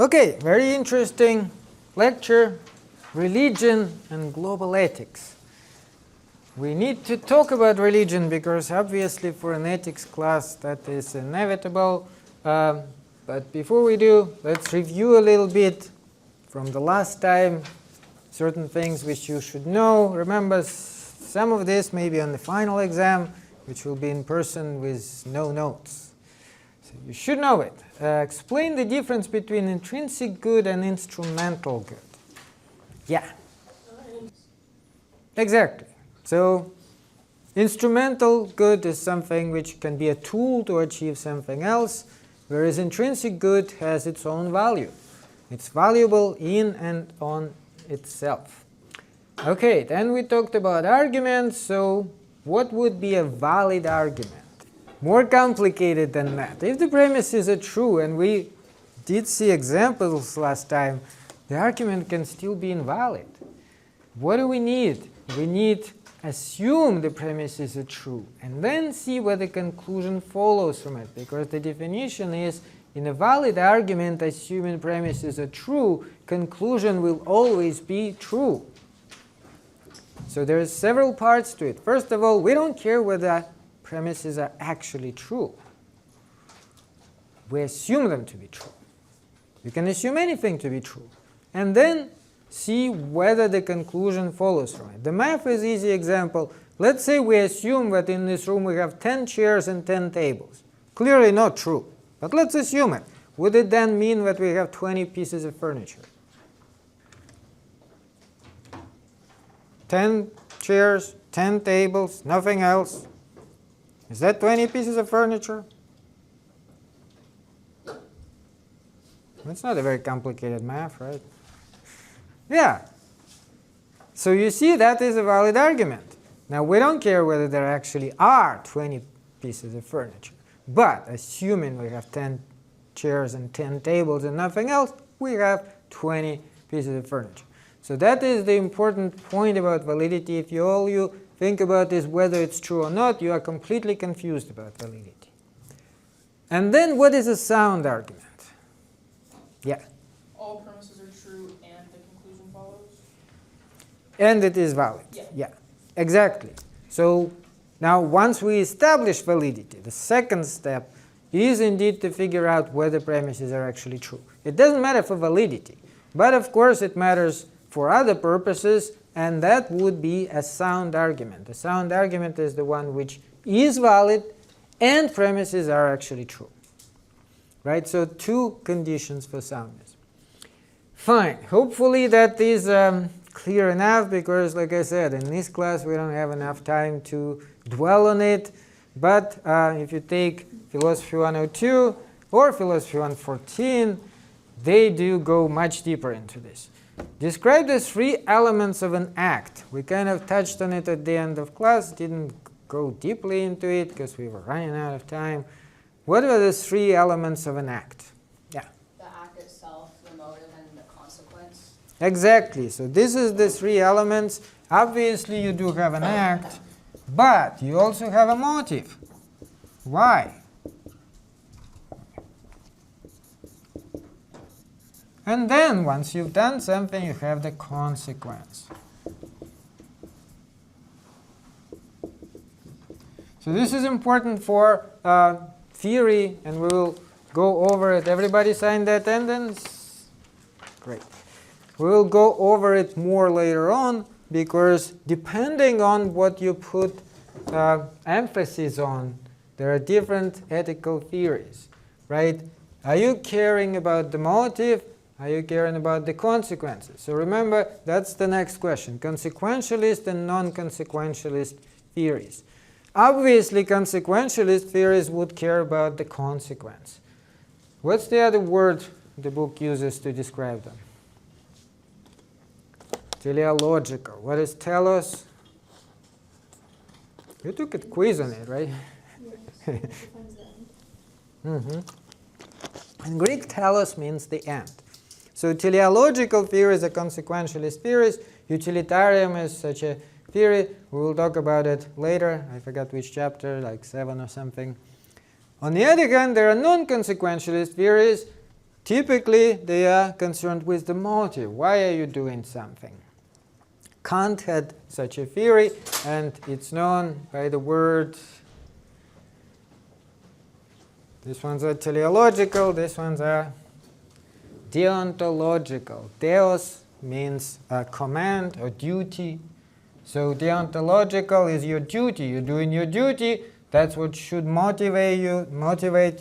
Okay, very interesting lecture, religion and global ethics. We need to talk about religion because obviously for an ethics class that is inevitable. But before we do, let's review a little bit from the last time, certain things which you should know. Remember, some of this may be on the final exam, which will be in person with no notes. So you should know it. Explain the difference between intrinsic good and instrumental good. Yeah. Exactly. So instrumental good is something which can be a tool to achieve something else, whereas intrinsic good has its own value. It's valuable in and on itself. Okay, then we talked about arguments. So what would be a valid argument? More complicated than that. If the premises are true, and we did see examples last time, the argument can still be invalid. What do we need? We need assume the premises are true, and then see what the conclusion follows from it. Because the definition is, in a valid argument, assuming premises are true, conclusion will always be true. So there are several parts to it. First of all, we don't care whether premises are actually true. We assume them to be true. You can assume anything to be true. And then see whether the conclusion follows from it. The math is an easy example. Let's say we assume that in this room we have 10 chairs and 10 tables. Clearly not true, but let's assume it. Would it then mean that we have 20 pieces of furniture? 10 chairs, 10 tables, nothing else. Is that 20 pieces of furniture? It's not a very complicated math, right? Yeah. So you see, that is a valid argument. Now, we don't care whether there actually are 20 pieces of furniture. But assuming we have 10 chairs and 10 tables and nothing else, we have 20 pieces of furniture. So that is the important point about validity. If all you think about is whether it's true or not, you are completely confused about validity. And then what is a sound argument? Yeah. All premises are true and the conclusion follows? And it is valid. Yeah, exactly. So now once we establish validity, the second step is indeed to figure out whether premises are actually true. It doesn't matter for validity, but of course it matters for other purposes, and that would be a sound argument. A sound argument is the one which is valid and premises are actually true. Right? So two conditions for soundness. Fine. Hopefully that is clear enough, because like I said, in this class we don't have enough time to dwell on it. But if you take Philosophy 102 or Philosophy 114, they do go much deeper into this. Describe the three elements of an act. We kind of touched on it at the end of class, didn't go deeply into it because we were running out of time. What are the three elements of an act? Yeah. The act itself, the motive, and the consequence. Exactly. So this is the three elements. Obviously you do have an act, but you also have a motive. Why? And then once you've done something, you have the consequence. So this is important for theory, and we will go over it. Everybody signed the attendance? Great. We will go over it more later on, because depending on what you put emphasis on, there are different ethical theories, right? Are you caring about the motive? Are you caring about the consequences? So remember, that's the next question. Consequentialist and non-consequentialist theories. Obviously, consequentialist theories would care about the consequence. What's the other word the book uses to describe them? Teleological. What is telos? You took a quiz on it, right? In Greek, telos means the end. So teleological theories are consequentialist theories. Utilitarian is such a theory. We will talk about it later. I forgot which chapter, like 7 or something. On the other hand, there are non-consequentialist theories. typically they are concerned with the motive. Why are you doing something? Kant had such a theory, and it's known by the word, these ones are teleological, these ones are deontological. Deos means command or duty. So deontological is your duty. You're doing your duty. That's what should motivate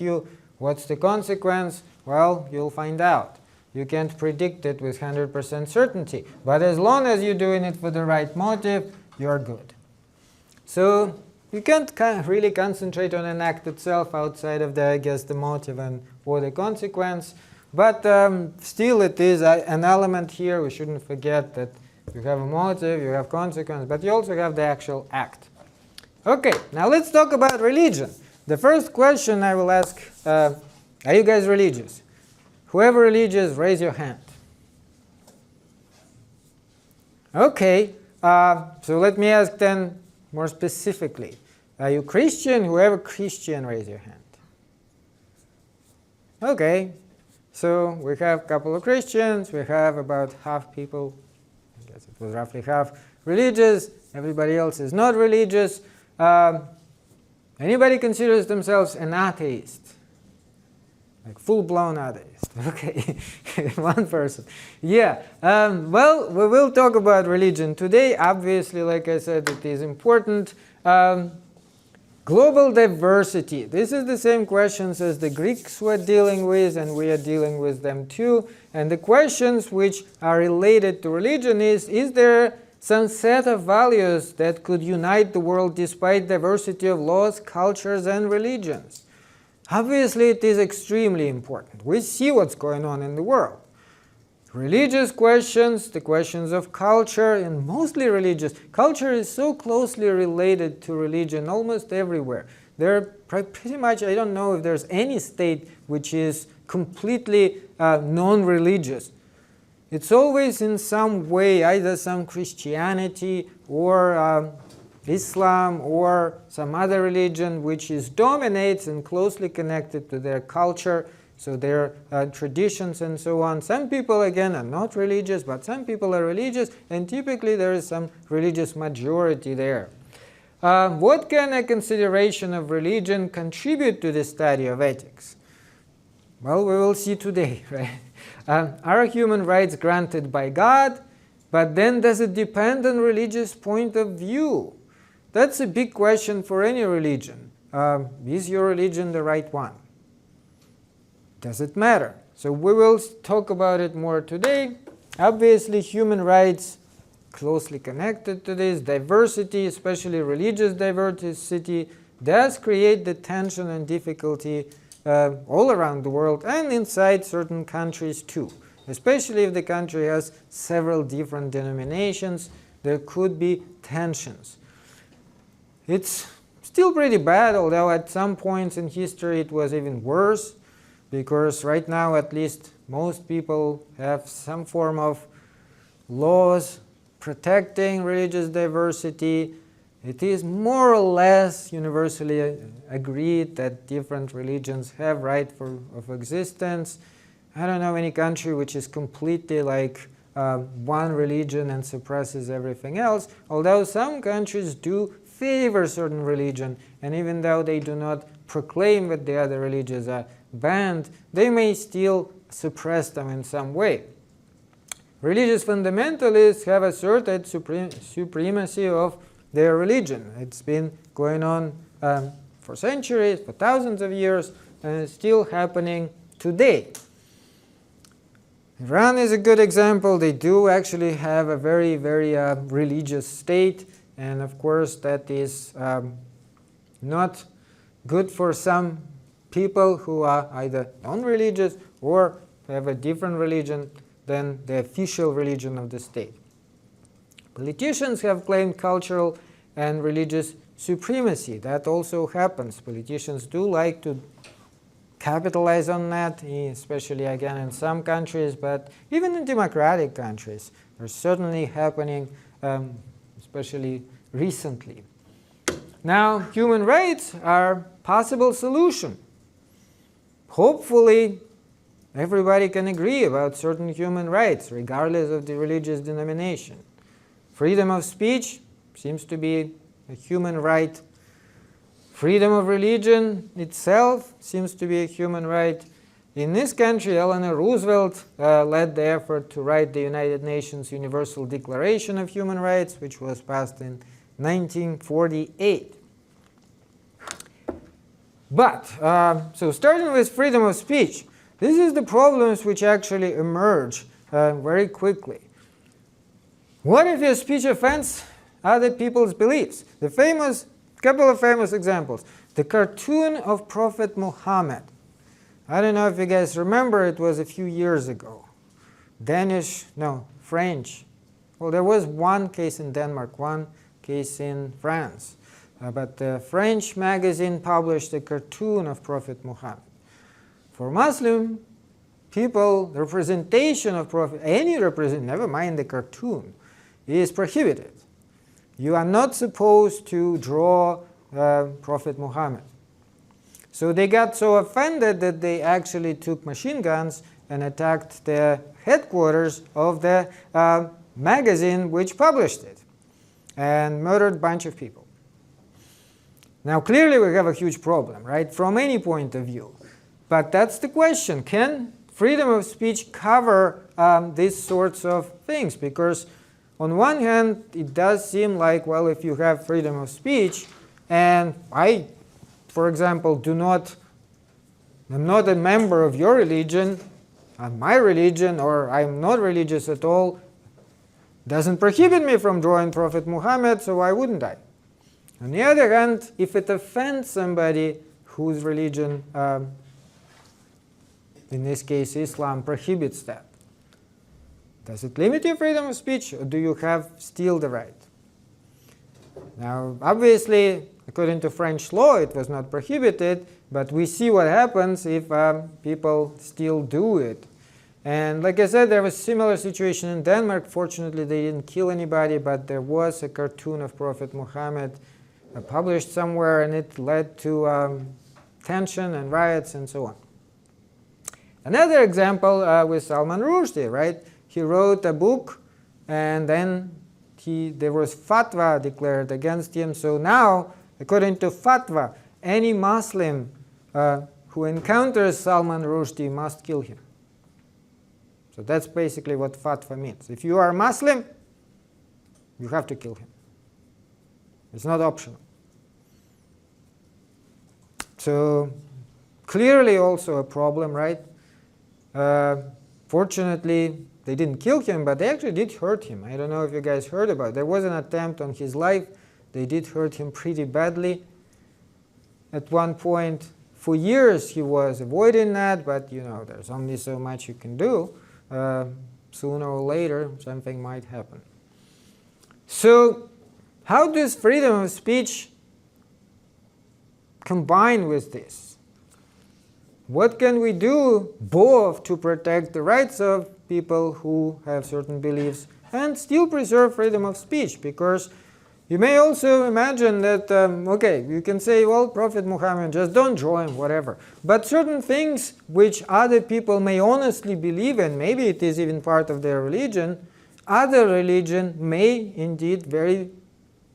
you. What's the consequence? Well, you'll find out. You can't predict it with 100% certainty. But as long as you're doing it for the right motive, you're good. So you can't really concentrate on an act itself outside of the motive and or the consequence. But still it is an element here. We shouldn't forget that you have a motive, you have consequence, but you also have the actual act. Okay, now let's talk about religion. The first question I will ask, are you guys religious? Whoever religious, raise your hand. Okay, so let me ask then more specifically. Are you Christian? Whoever Christian, raise your hand. Okay, so we have a couple of Christians. We have about half people, I guess it was roughly half, religious. Everybody else is not religious. Anybody considers themselves an atheist? Like full-blown atheist. Okay, one person. Yeah, well, we will talk about religion today. Obviously, like I said, it is important. Global diversity. This is the same questions as the Greeks were dealing with, and we are dealing with them too. And the questions which are related to religion is there some set of values that could unite the world despite diversity of laws, cultures, and religions? Obviously, it is extremely important. We see what's going on in the world. Religious questions, the questions of culture, and mostly religious. Culture is so closely related to religion almost everywhere. There pretty much, I don't know if there's any state which is completely non-religious. It's always in some way either some Christianity or Islam or some other religion which dominates and closely connected to their culture, so their traditions and so on. Some people, again, are not religious, but some people are religious, and typically there is some religious majority there. What can a consideration of religion contribute to the study of ethics? Well, we will see today, right? Are human rights granted by God? But then does it depend on religious point of view? That's a big question for any religion. Is your religion the right one? Does it matter? So we will talk about it more today. Obviously, human rights closely connected to this. Diversity, especially religious diversity, does create the tension and difficulty all around the world and inside certain countries too. Especially if the country has several different denominations, there could be tensions. It's still pretty bad, although at some points in history it was even worse, because right now at least most people have some form of laws protecting religious diversity. It is more or less universally agreed that different religions have right of existence. I don't know any country which is completely like one religion and suppresses everything else, although some countries do favor certain religion, and even though they do not proclaim that the other religions are banned, they may still suppress them in some way. Religious fundamentalists have asserted supremacy of their religion. It's been going on for centuries, for thousands of years, and it's still happening today. Iran is a good example. They do actually have a very, very religious state. And of course, that is not good for some people who are either non-religious or have a different religion than the official religion of the state. Politicians have claimed cultural and religious supremacy. That also happens. Politicians do like to capitalize on that, especially again in some countries, but even in democratic countries, they're certainly happening, especially recently. Now, human rights are a possible solution. Hopefully, everybody can agree about certain human rights, regardless of the religious denomination. Freedom of speech seems to be a human right. Freedom of religion itself seems to be a human right. In this country, Eleanor Roosevelt led the effort to write the United Nations Universal Declaration of Human Rights, which was passed in 1948. But, so starting with freedom of speech, this is the problems which actually emerge very quickly. What if your speech offends other people's beliefs? Couple of famous examples. The cartoon of Prophet Muhammad. I don't know if you guys remember, it was a few years ago. French. Well, there was one case in Denmark, one case in France. But the French magazine published a cartoon of Prophet Muhammad. For Muslim people, the representation of Prophet, never mind the cartoon, is prohibited. You are not supposed to draw Prophet Muhammad. So they got so offended that they actually took machine guns and attacked the headquarters of the magazine which published it and murdered a bunch of people. Now clearly we have a huge problem, right, from any point of view. But that's the question. Can freedom of speech cover these sorts of things? Because on one hand, it does seem like, well, if you have freedom of speech, and I, for example, I'm not a member of your religion, my religion, or I'm not religious at all, doesn't prohibit me from drawing Prophet Muhammad, so why wouldn't I? On the other hand, if it offends somebody whose religion, in this case Islam, prohibits that, does it limit your freedom of speech, or do you have still the right? Now, obviously, according to French law, it was not prohibited, but we see what happens if people still do it. And like I said, there was a similar situation in Denmark. Fortunately, they didn't kill anybody, but there was a cartoon of Prophet Muhammad published somewhere, and it led to tension and riots and so on. Another example with Salman Rushdie, right? He wrote a book, and then there was fatwa declared against him. So now, according to fatwa, any Muslim who encounters Salman Rushdie must kill him. So that's basically what fatwa means. If you are Muslim, you have to kill him. It's not optional. So clearly also a problem, right? Fortunately, they didn't kill him, but they actually did hurt him. I don't know if you guys heard about it. There was an attempt on his life. They did hurt him pretty badly. At one point, for years he was avoiding that, but there's only so much you can do. Sooner or later, something might happen. So how does freedom of speech combine with this? What can we do both to protect the rights of people who have certain beliefs and still preserve freedom of speech? Because you may also imagine that, okay, you can say, well, Prophet Muhammad, just don't draw him, whatever. But certain things which other people may honestly believe in, maybe it is even part of their religion, other religion may indeed very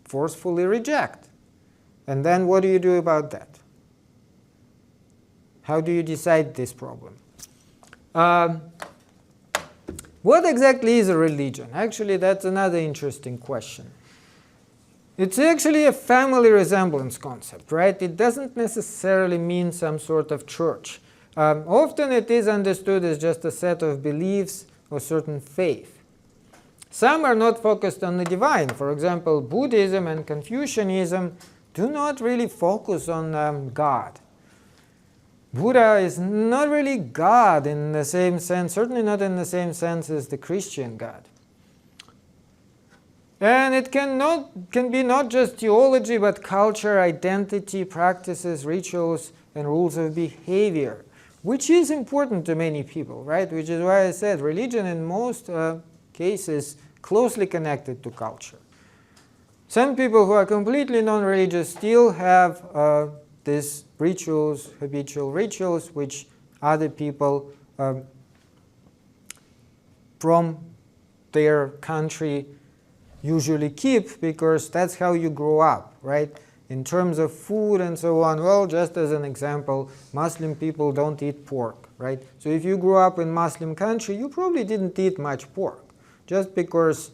forcefully reject. And then what do you do about that? How do you decide this problem? What exactly is a religion? Actually, that's another interesting question. It's actually a family resemblance concept, right? It doesn't necessarily mean some sort of church. Often it is understood as just a set of beliefs or certain faith. Some are not focused on the divine. For example, Buddhism and Confucianism do not really focus on God. Buddha is not really God in the same sense, certainly not in the same sense as the Christian God. And it can be not just theology, but culture, identity, practices, rituals, and rules of behavior, which is important to many people, right? Which is why I said religion in most cases closely connected to culture. Some people who are completely non-religious still have these rituals, habitual rituals, which other people from their country usually keep, because that's how you grow up, right? In terms of food and so on, well, just as an example, Muslim people don't eat pork, right? So if you grew up in Muslim country, you probably didn't eat much pork, just because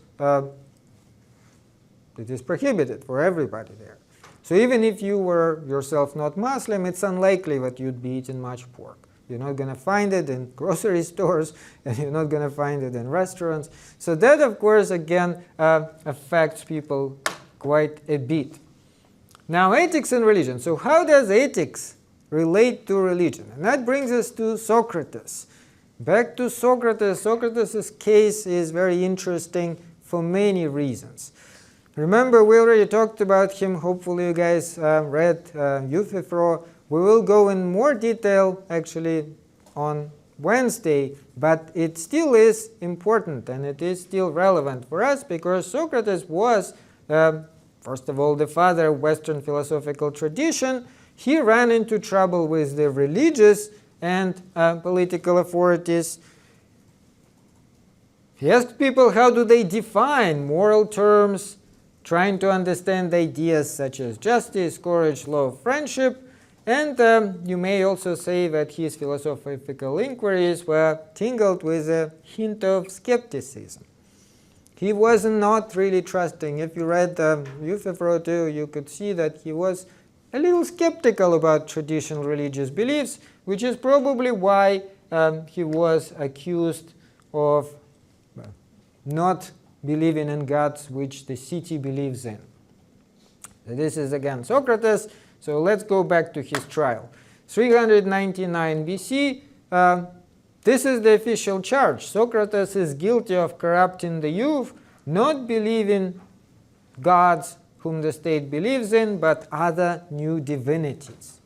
it is prohibited for everybody there. So even if you were yourself not Muslim, it's unlikely that you'd be eating much pork. You're not going to find it in grocery stores, and you're not going to find it in restaurants. So that, of course, again, affects people quite a bit. Now, ethics and religion. So how does ethics relate to religion? And that brings us to Socrates. Back to Socrates. Socrates' case is very interesting for many reasons. Remember, we already talked about him. Hopefully you guys read Euthyphro. We will go in more detail actually on Wednesday, but it still is important and it is still relevant for us, because Socrates was, first of all, the father of Western philosophical tradition. He ran into trouble with the religious and political authorities. He asked people, how do they define moral terms, trying to understand ideas such as justice, courage, love, friendship. And you may also say that his philosophical inquiries were tingled with a hint of skepticism. He was not really trusting. If you read Euthyphro too, you could see that he was a little skeptical about traditional religious beliefs, which is probably why he was accused of not believing in gods which the city believes in. So this is again Socrates. So let's go back to his trial. 399 BC, this is the official charge. Socrates is guilty of corrupting the youth, not believing gods whom the state believes in, but other new divinities.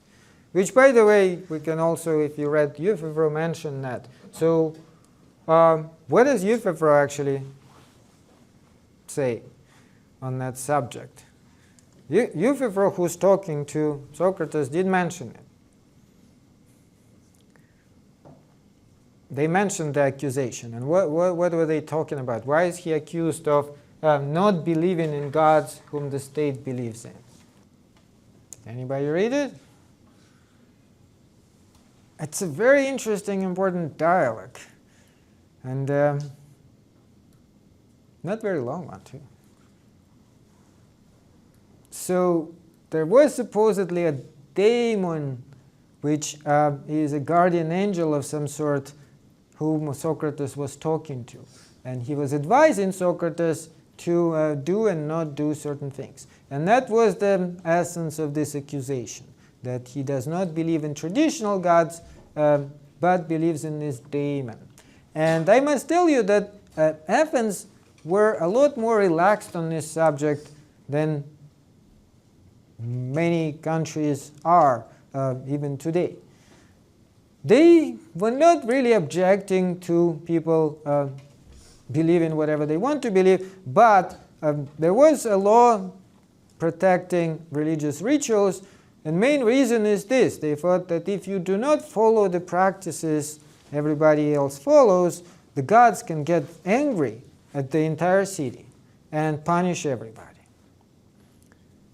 Which, by the way, we can also, if you read Euthyphro, mention that. So what does Euthyphro actually say on that subject? Euthyphro, who's talking to Socrates, did mention it. They mentioned the accusation. And what were they talking about? Why is he accused of not believing in gods whom the state believes in? Anybody read it? It's a very interesting, important dialogue. And not very long one, too. So there was supposedly a daemon which is a guardian angel of some sort whom Socrates was talking to. And he was advising Socrates to do and not do certain things. And that was the essence of this accusation, that he does not believe in traditional gods, but believes in this daemon. And I must tell you that Athens were a lot more relaxed on this subject than many countries are even today. They were not really objecting to people believing whatever they want to believe, but there was a law protecting religious rituals, and main reason is this. They thought that if you do not follow the practices everybody else follows, the gods can get angry at the entire city and punish everybody.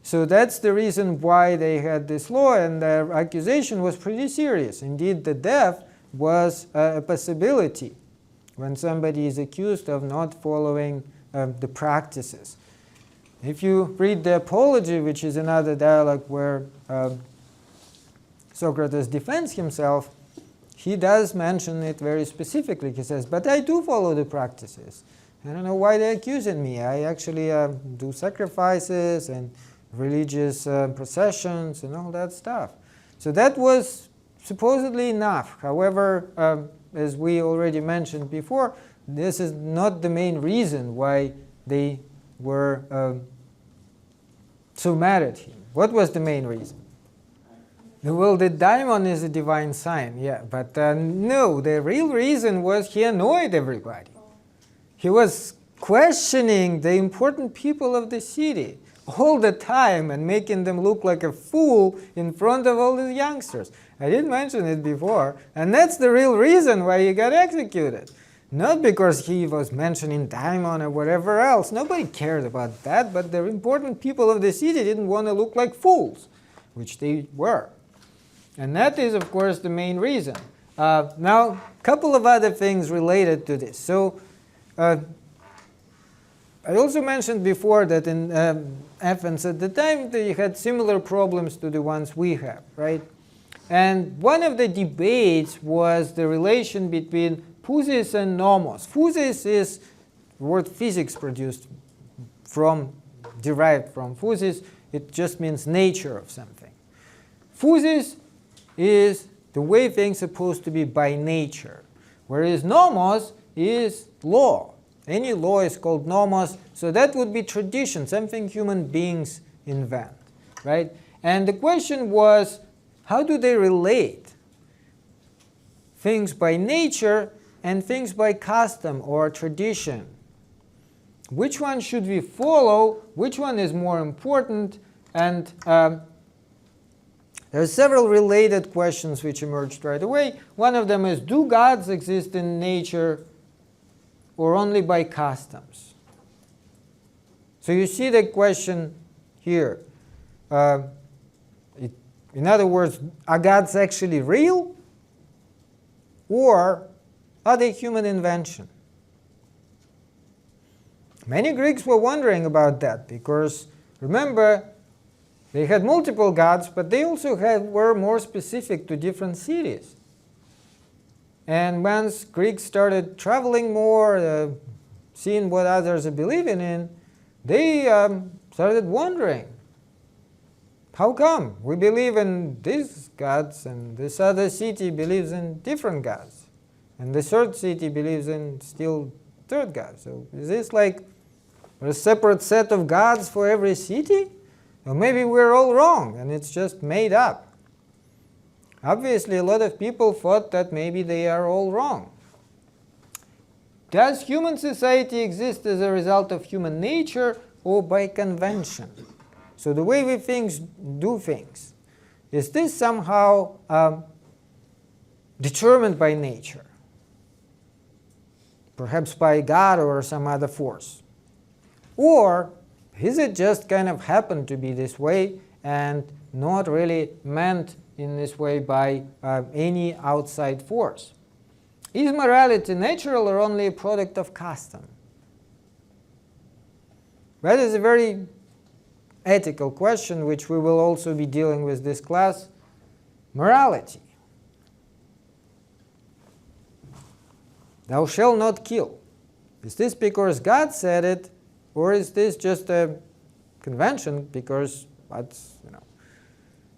So that's the reason why they had this law, and their accusation was pretty serious. Indeed, the death was a possibility when somebody is accused of not following the practices. If you read the Apology, which is another dialogue where Socrates defends himself, he does mention it very specifically. He says, but I do follow the practices. I don't know why they're accusing me. I actually do sacrifices and religious processions and all that stuff. So that was supposedly enough. However, as we already mentioned before, this is not the main reason why they were so mad at him. What was the main reason? Well, the daimon is a divine sign, yeah, but no, the real reason was he annoyed everybody. He was questioning the important people of the city all the time and making them look like a fool in front of all the youngsters. I did mention it before, and that's the real reason why he got executed. Not because he was mentioning Daimon or whatever else. Nobody cared about that, but the important people of the city didn't want to look like fools, which they were. And that is, of course, the main reason. Now, a couple of other things related to this. So, I also mentioned before that in Athens at the time, they had similar problems to the ones we have, right? And one of the debates was the relation between physis and nomos. Physis is the word physics derived from physis. It just means nature of something. Physis is the way things are supposed to be by nature, whereas nomos is law. Any law is called nomos, so that would be tradition, something human beings invent, right? And the question was, how do they relate things by nature and things by custom or tradition? Which one should we follow? Which one is more important? And there are several related questions which emerged right away. One of them is, do gods exist in nature or only by customs? So you see the question here. In other words, are gods actually real? Or are they human invention? Many Greeks were wondering about that because, remember, they had multiple gods, but they also were more specific to different cities. And once Greeks started traveling more, seeing what others are believing in, they started wondering, how come we believe in these gods and this other city believes in different gods? And the third city believes in still third god. So is this like a separate set of gods for every city? Or maybe we're all wrong and it's just made up. Obviously, a lot of people thought that maybe they are all wrong. Does human society exist as a result of human nature or by convention? So the way we do things, is this somehow determined by nature? Perhaps by God or some other force? Or is it just kind of happened to be this way and not really meant in this way by any outside force? Is morality natural or only a product of custom? That is a very ethical question which we will also be dealing with this class. Morality. Thou shalt not kill. Is this because God said it, or is this just a convention because it's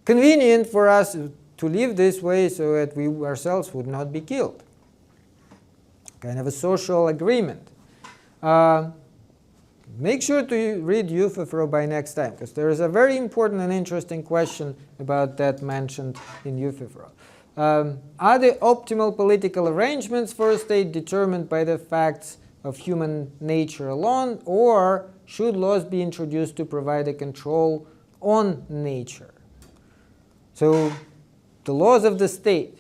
convenient for us to live this way so that we ourselves would not be killed? Kind of a social agreement. Make sure to read Euthyphro by next time, because there is a very important and interesting question about that mentioned in Euthyphro. Are the optimal political arrangements for a state determined by the facts of human nature alone, or should laws be introduced to provide a control on nature? So the laws of the state,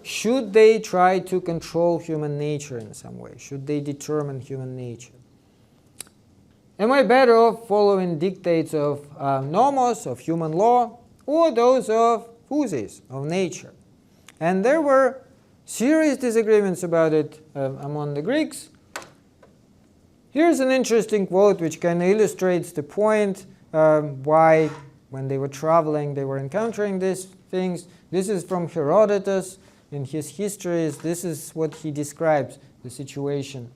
should they try to control human nature in some way? Should they determine human nature? Am I better off following dictates of nomos, of human law, or those of physis, of nature? And there were serious disagreements about it among the Greeks. Here's an interesting quote which kind of illustrates the point why, when they were traveling, they were encountering these things. This is from Herodotus. In his histories, this is what he describes the situation.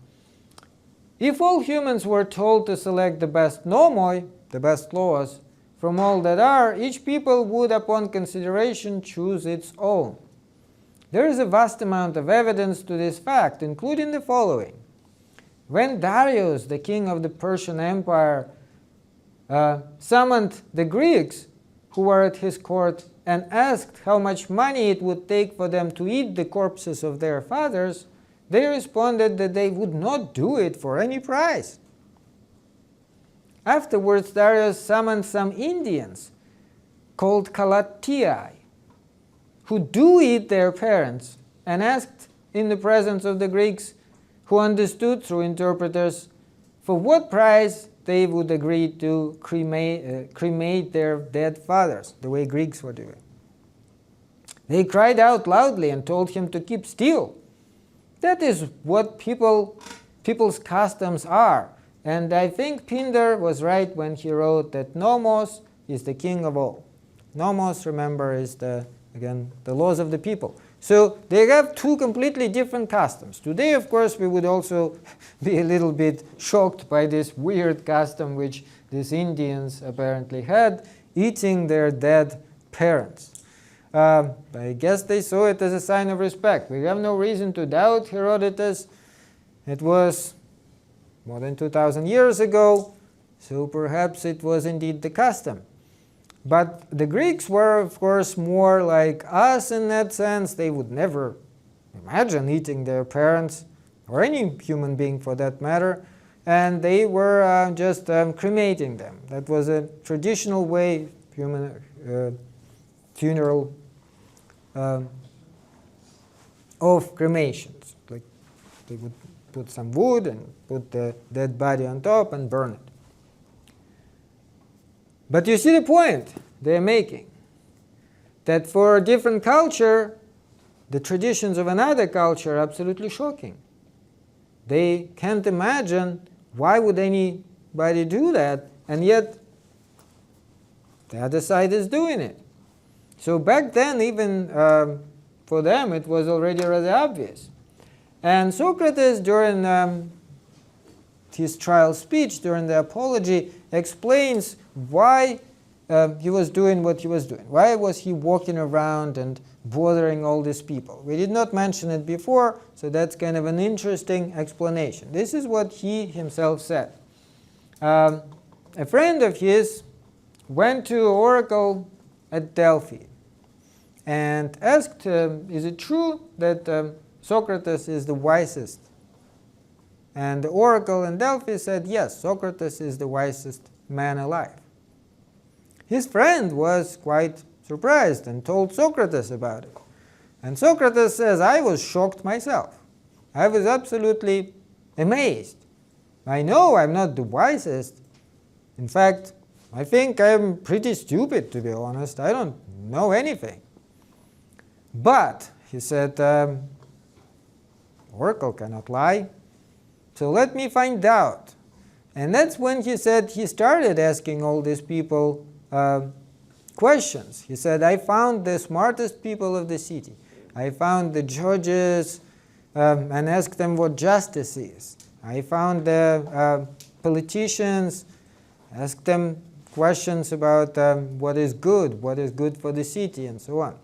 If all humans were told to select the best nomoi, the best laws, from all that are, each people would, upon consideration, choose its own. There is a vast amount of evidence to this fact, including the following. When Darius, the king of the Persian Empire, summoned the Greeks who were at his court and asked how much money it would take for them to eat the corpses of their fathers, they responded that they would not do it for any price. Afterwards, Darius summoned some Indians called Kalatiai, who do eat their parents, and asked in the presence of the Greeks, who understood through interpreters for what price they would agree to cremate their dead fathers, the way Greeks were doing. They cried out loudly and told him to keep still. That is what people's customs are. And I think Pindar was right when he wrote that nomos is the king of all. Nomos, remember, is the laws of the people. So they have two completely different customs. Today, of course, we would also be a little bit shocked by this weird custom which these Indians apparently had, eating their dead parents. I guess they saw it as a sign of respect. We have no reason to doubt Herodotus. It was more than 2,000 years ago, so perhaps it was indeed the custom. But the Greeks were, of course, more like us in that sense. They would never imagine eating their parents, or any human being for that matter, and they were just cremating them. That was a traditional way, funeral of cremations. Like they would put some wood and put the dead body on top and burn it. But you see the point they're making, that for a different culture, the traditions of another culture are absolutely shocking. They can't imagine why would anybody do that, and yet the other side is doing it. So back then, even for them, it was already rather obvious. And Socrates, during his trial speech, during the apology, explains why he was doing what he was doing. Why was he walking around and bothering all these people? We did not mention it before, so that's kind of an interesting explanation. This is what he himself said. A friend of his went to an oracle at Delphi and asked, is it true that Socrates is the wisest? And the oracle in Delphi said, yes, Socrates is the wisest man alive. His friend was quite surprised and told Socrates about it. And Socrates says, I was shocked myself. I was absolutely amazed. I know I'm not the wisest. In fact, I think I'm pretty stupid, to be honest. I don't know anything. But, he said, oracle cannot lie. So let me find out. And that's when he said he started asking all these people questions. He said, I found the smartest people of the city. I found the judges and asked them what justice is. I found the politicians, asked them questions about what is good for the city, and so on.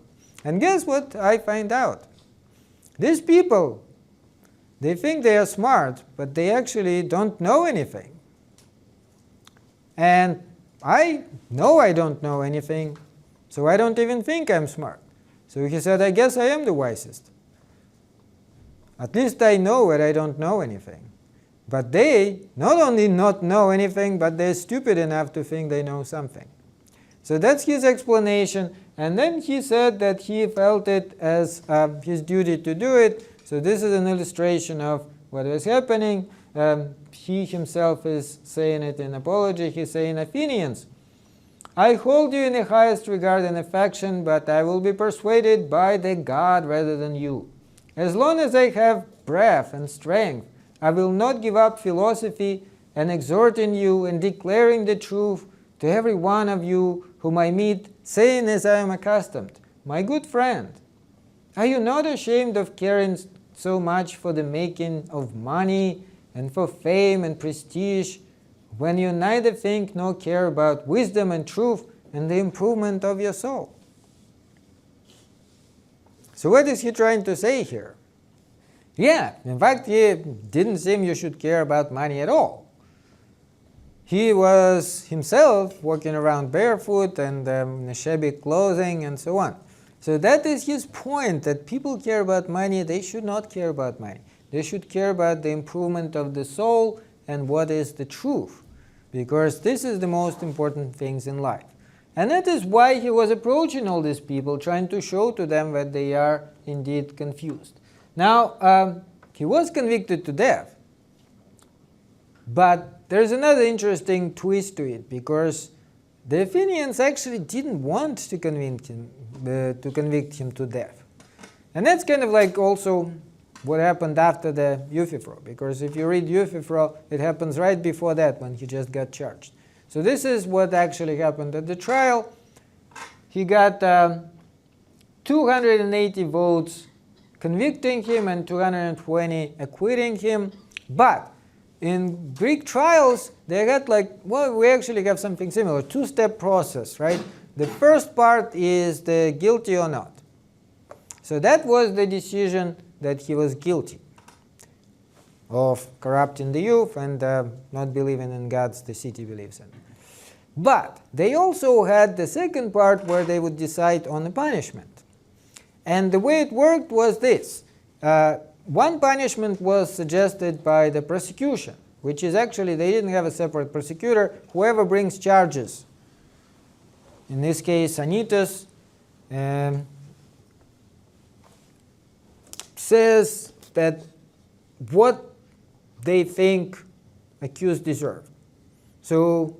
And guess what I find out? These people, they think they are smart, but they actually don't know anything. And I know I don't know anything, so I don't even think I'm smart. So he said, I guess I am the wisest. At least I know that I don't know anything. But they not only not know anything, but they're stupid enough to think they know something. So that's his explanation. And then he said that he felt it as his duty to do it. So this is an illustration of what was happening. He himself is saying it in Apology. He's saying, Athenians, I hold you in the highest regard and affection, but I will be persuaded by the God rather than you. As long as I have breath and strength, I will not give up philosophy and exhorting you and declaring the truth to every one of you whom I meet, saying as I am accustomed, my good friend, are you not ashamed of caring so much for the making of money and for fame and prestige, when you neither think nor care about wisdom and truth and the improvement of your soul? So what is he trying to say here? Yeah, in fact, he didn't seem you should care about money at all. He was himself walking around barefoot and in shabby clothing and so on. So that is his point, that people care about money. They should not care about money. They should care about the improvement of the soul and what is the truth, because this is the most important things in life. And that is why he was approaching all these people, trying to show to them that they are indeed confused. Now, he was convicted to death, but there's another interesting twist to it, because the Athenians actually didn't want to convict him to death. And that's kind of like also what happened after the Euthyphro, because if you read Euthyphro, it happens right before that, when he just got charged. So this is what actually happened at the trial. He got 280 votes convicting him and 220 acquitting him. But in Greek trials, they got like, well, we actually have something similar, two-step process, right? The first part is the guilty or not. So that was the decision that he was guilty of corrupting the youth and not believing in gods the city believes in. But they also had the second part where they would decide on the punishment. And the way it worked was this. One punishment was suggested by the prosecution, which is actually, they didn't have a separate prosecutor. Whoever brings charges, in this case Anytus, says that what they think accused deserved. So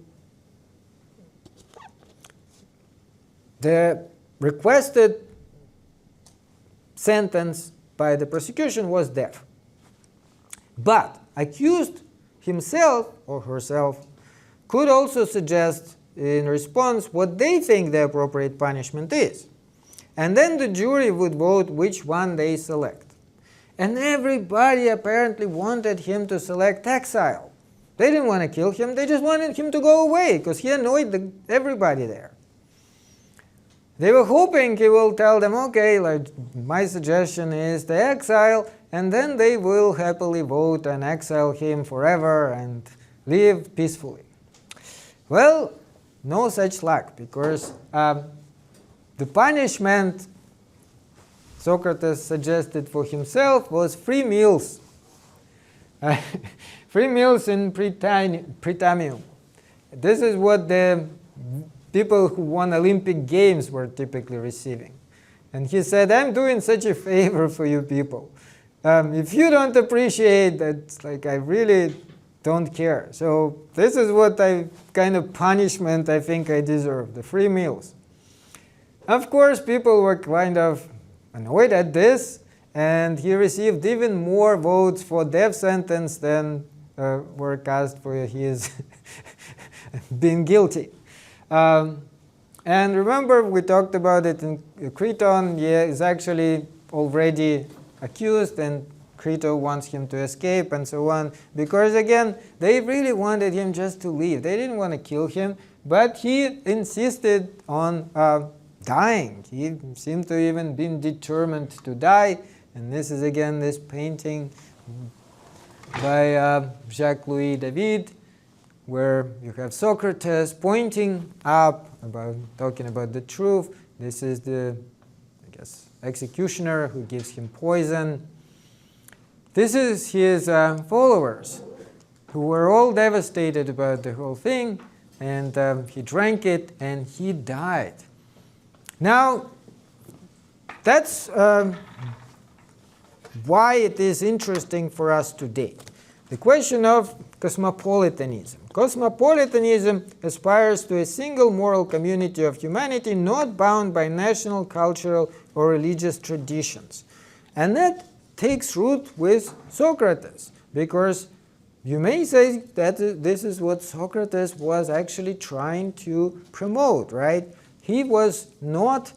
the requested sentence by the prosecution was death. But accused himself or herself could also suggest in response what they think the appropriate punishment is. And then the jury would vote which one they select. And everybody apparently wanted him to select exile. They didn't want to kill him, they just wanted him to go away because he annoyed everybody there. They were hoping he will tell them, okay, like my suggestion is the exile, and then they will happily vote and exile him forever and live peacefully. Well, no such luck, because the punishment Socrates suggested for himself was 3 meals. 3 meals in Prytaneum. This is what the people who won Olympic Games were typically receiving. And he said, I'm doing such a favor for you people. If you don't appreciate that, like, I really don't care. So this is what kind of punishment I think I deserve, the 3 meals. Of course, people were kind of annoyed at this, and he received even more votes for death sentence than were cast for his being guilty. And remember, we talked about it in Creton. Yeah, is actually already accused, and Crito wants him to escape and so on. Because again, they really wanted him just to leave. They didn't want to kill him, but he insisted on dying. He seemed to even been determined to die. And this is again this painting by Jacques-Louis David, where you have Socrates pointing up, talking about the truth. This is the, I guess, executioner who gives him poison. This is his followers, who were all devastated about the whole thing, and he drank it and he died. Now, that's why it is interesting for us today. The question of cosmopolitanism. Cosmopolitanism aspires to a single moral community of humanity not bound by national, cultural, or religious traditions. And that takes root with Socrates, because you may say that this is what Socrates was actually trying to promote, right? He was not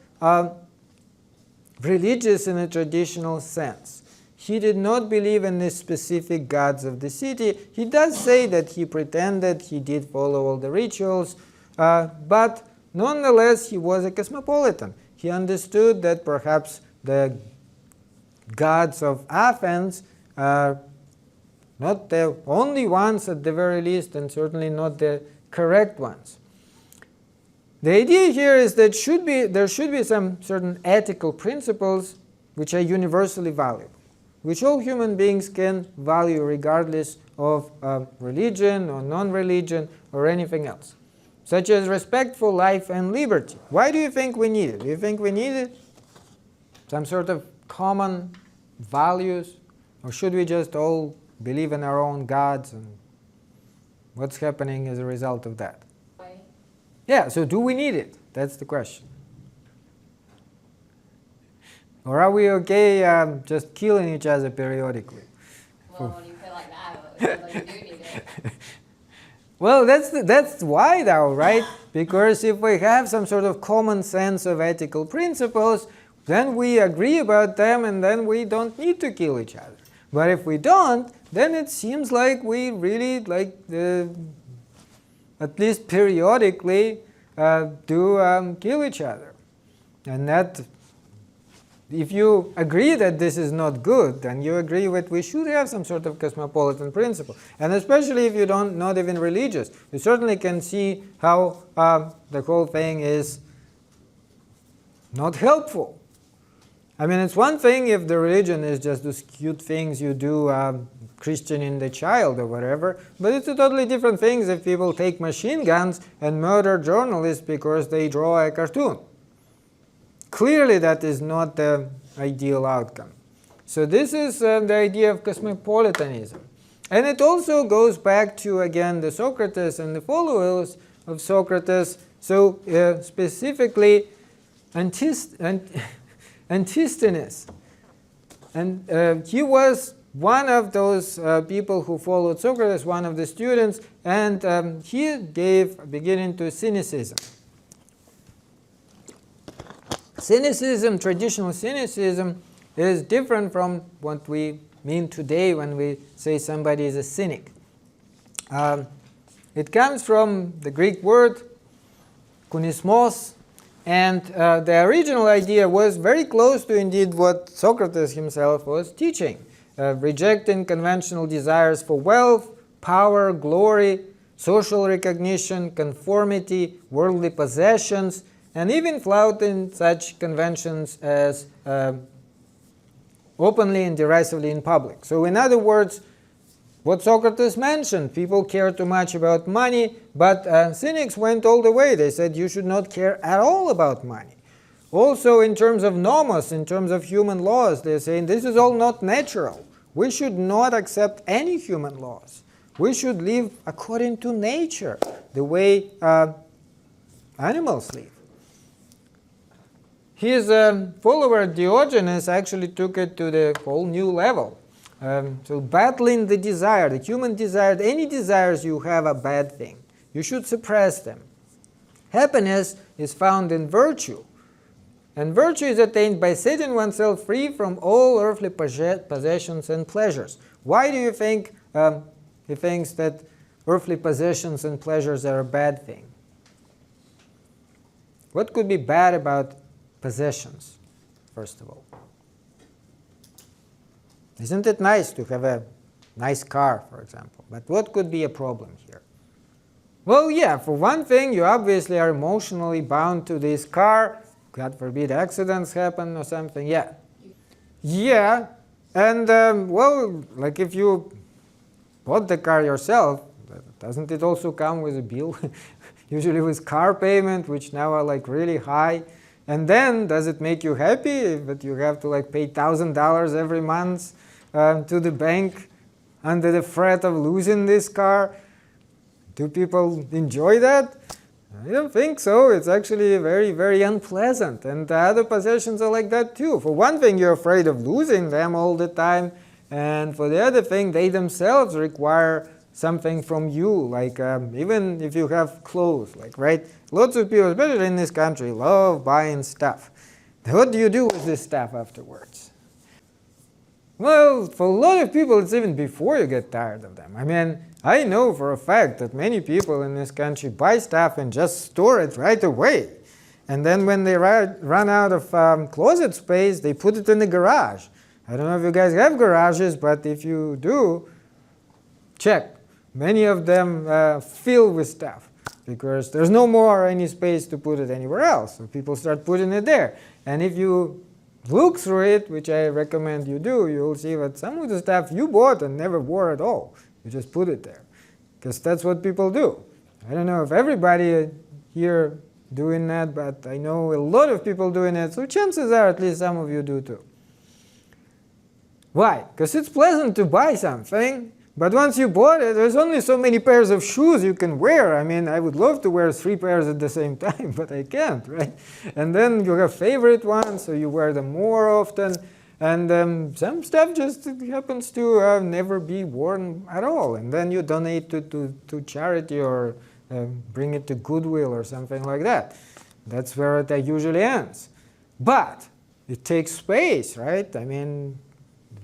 religious in a traditional sense. He did not believe in the specific gods of the city. He does say that he pretended he did follow all the rituals, but nonetheless he was a cosmopolitan. He understood that perhaps the gods of Athens are not the only ones at the very least, and certainly not the correct ones. The idea here is that there should be some certain ethical principles which are universally valuable, which all human beings can value regardless of religion or non-religion or anything else, such as respect for life and liberty. Why do you think we need it? Do you think we need it? Some sort of common values? Or should we just all believe in our own gods and what's happening as a result of that? Way. Yeah, so do we need it? That's the question. Or are we okay just killing each other periodically? Well, when you put it like that, it sounds like you do need it. Well, that's why though, right? Because if we have some sort of common sense of ethical principles, then we agree about them and then we don't need to kill each other. But if we don't, then it seems like we really, at least periodically, do kill each other. And that, if you agree that this is not good, then you agree that we should have some sort of cosmopolitan principle. And especially if you don't, not even religious, you certainly can see how the whole thing is not helpful. I mean, it's one thing if the religion is just those cute things you do, Christianing the child or whatever, but it's a totally different thing if people take machine guns and murder journalists because they draw a cartoon. Clearly that is not the ideal outcome. So this is the idea of cosmopolitanism. And it also goes back to, again, the Socrates and the followers of Socrates, so specifically Antisthenes. And he was one of those people who followed Socrates, one of the students, and he gave beginning to Cynicism. Cynicism, traditional Cynicism, is different from what we mean today when we say somebody is a cynic. It comes from the Greek word kunismos, and the original idea was very close to indeed what Socrates himself was teaching, rejecting conventional desires for wealth, power, glory, social recognition, conformity, worldly possessions, and even flouting such conventions as openly and derisively in public. So in other words, what Socrates mentioned, people care too much about money, but Cynics went all the way. They said you should not care at all about money. Also in terms of nomos, in terms of human laws, they're saying this is all not natural. We should not accept any human laws. We should live according to nature, the way animals live. His follower Diogenes actually took it to the whole new level. So battling the desire, the human desire, any desires you have are bad thing. You should suppress them. Happiness is found in virtue. And virtue is attained by setting oneself free from all earthly possessions and pleasures. Why do you think he thinks that earthly possessions and pleasures are a bad thing? What could be bad about possessions, first of all? Isn't it nice to have a nice car, for example? But what could be a problem here? Well, yeah, for one thing, you obviously are emotionally bound to this car. God forbid accidents happen or something. Yeah. Yeah. And, well, like if you bought the car yourself, doesn't it also come with a bill? Usually with car payment, which now are like really high. And then, does it make you happy that you have to like pay $1,000 every month to the bank under the threat of losing this car? Do people enjoy that? I don't think so. It's actually very, very unpleasant. And the other possessions are like that too. For one thing, you're afraid of losing them all the time. And for the other thing, they themselves require something from you, like even if you have clothes, like, right? Lots of people, especially in this country, love buying stuff. What do you do with this stuff afterwards? Well, for a lot of people, it's even before you get tired of them. I mean, I know for a fact that many people in this country buy stuff and just store it right away. And then when they run out of closet space, they put it in the garage. I don't know if you guys have garages, but if you do, check. Many of them fill with stuff because there's no more any space to put it anywhere else. So people start putting it there. And if you look through it, which I recommend you do, you'll see that some of the stuff you bought and never wore at all. You just put it there because that's what people do. I don't know if everybody here doing that, but I know a lot of people doing it. So chances are at least some of you do too. Why? Because it's pleasant to buy something, but once you bought it, there's only so many pairs of shoes you can wear. I mean, I would love to wear 3 pairs at the same time, but I can't, right? And then you have favorite ones, so you wear them more often. And some stuff just happens to never be worn at all. And then you donate to charity or bring it to Goodwill or something like that. That's where it usually ends. But it takes space, right? I mean,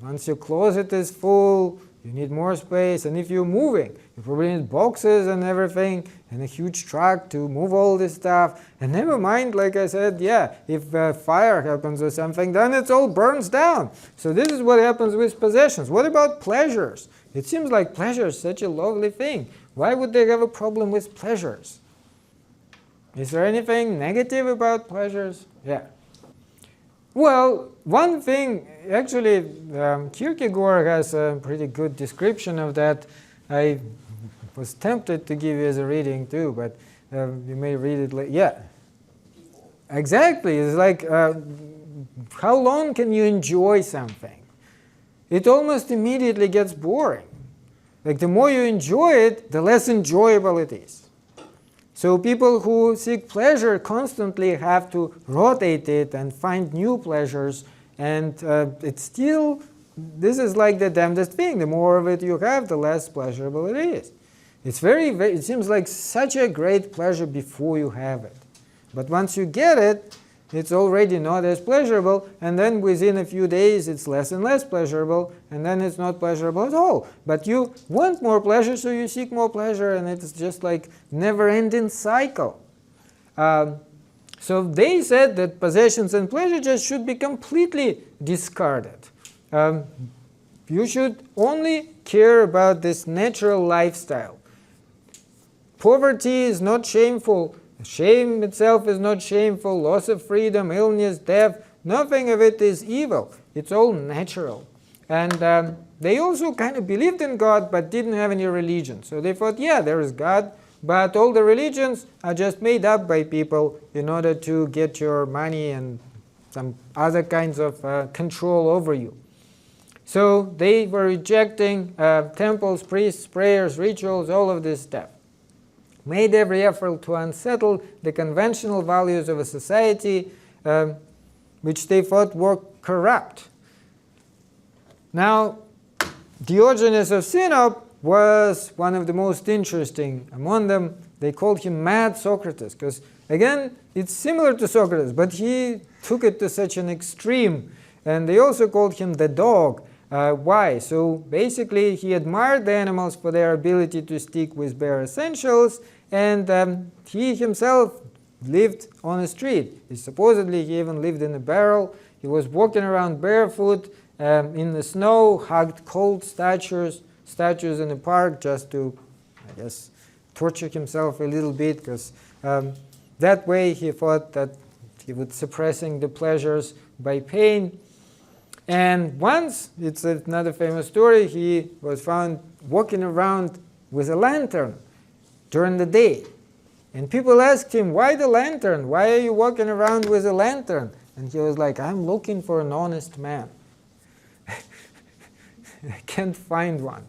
once your closet is full, you need more space. And if you're moving, you probably need boxes and everything and a huge truck to move all this stuff. And never mind, like I said, yeah, if a fire happens or something, then it all burns down. So this is what happens with possessions. What about pleasures? It seems like pleasure is such a lovely thing. Why would they have a problem with pleasures? Is there anything negative about pleasures? Yeah. Well, one thing, actually, Kierkegaard has a pretty good description of that. I was tempted to give you as a reading too, but you may read it later. Yeah, exactly. It's like, how long can you enjoy something? It almost immediately gets boring. Like the more you enjoy it, the less enjoyable it is. So people who seek pleasure constantly have to rotate it and find new pleasures. And it's still, this is like the damnedest thing. The more of it you have, the less pleasurable it is. It's it seems like such a great pleasure before you have it. But once you get it, it's already not as pleasurable, and then within a few days it's less and less pleasurable, and then it's not pleasurable at all. But you want more pleasure, so you seek more pleasure, and it's just like never-ending cycle. So they said that possessions and pleasure just should be completely discarded. You should only care about this natural lifestyle. Poverty is not shameful. Shame itself is not shameful. Loss of freedom, illness, death, nothing of it is evil. It's all natural. And they also kind of believed in God but didn't have any religion. So they thought, yeah, there is God, but all the religions are just made up by people in order to get your money and some other kinds of control over you. So they were rejecting temples, priests, prayers, rituals, all of this stuff. Made every effort to unsettle the conventional values of a society which they thought were corrupt. Now, Diogenes of Sinope was one of the most interesting among them. They called him Mad Socrates because, again, it's similar to Socrates, but he took it to such an extreme. And they also called him the dog. Why? So basically, he admired the animals for their ability to stick with bare essentials, and he himself lived on a street. Supposedly, he even lived in a barrel. He was walking around barefoot in the snow, hugged cold statues in the park just to, I guess, torture himself a little bit, because that way he thought that he was suppressing the pleasures by pain. And once, it's another famous story, he was found walking around with a lantern during the day. And people asked him, why the lantern? Why are you walking around with a lantern? And he was like, I'm looking for an honest man. I can't find one.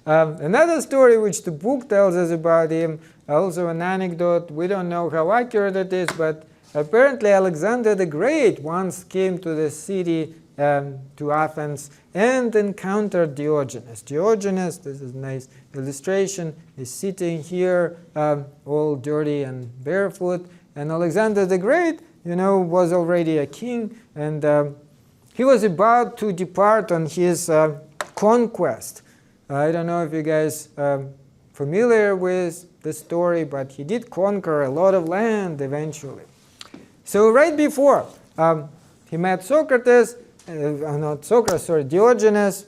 Another story which the book tells us about him, also an anecdote, we don't know how accurate it is, but apparently Alexander the Great once came to the city, to Athens, and encountered Diogenes. Diogenes, this is a nice illustration, is sitting here all dirty and barefoot, and Alexander the Great, was already a king, and he was about to depart on his conquest. I don't know if you guys are familiar with the story, but he did conquer a lot of land eventually. So right before he met Socrates, Diogenes,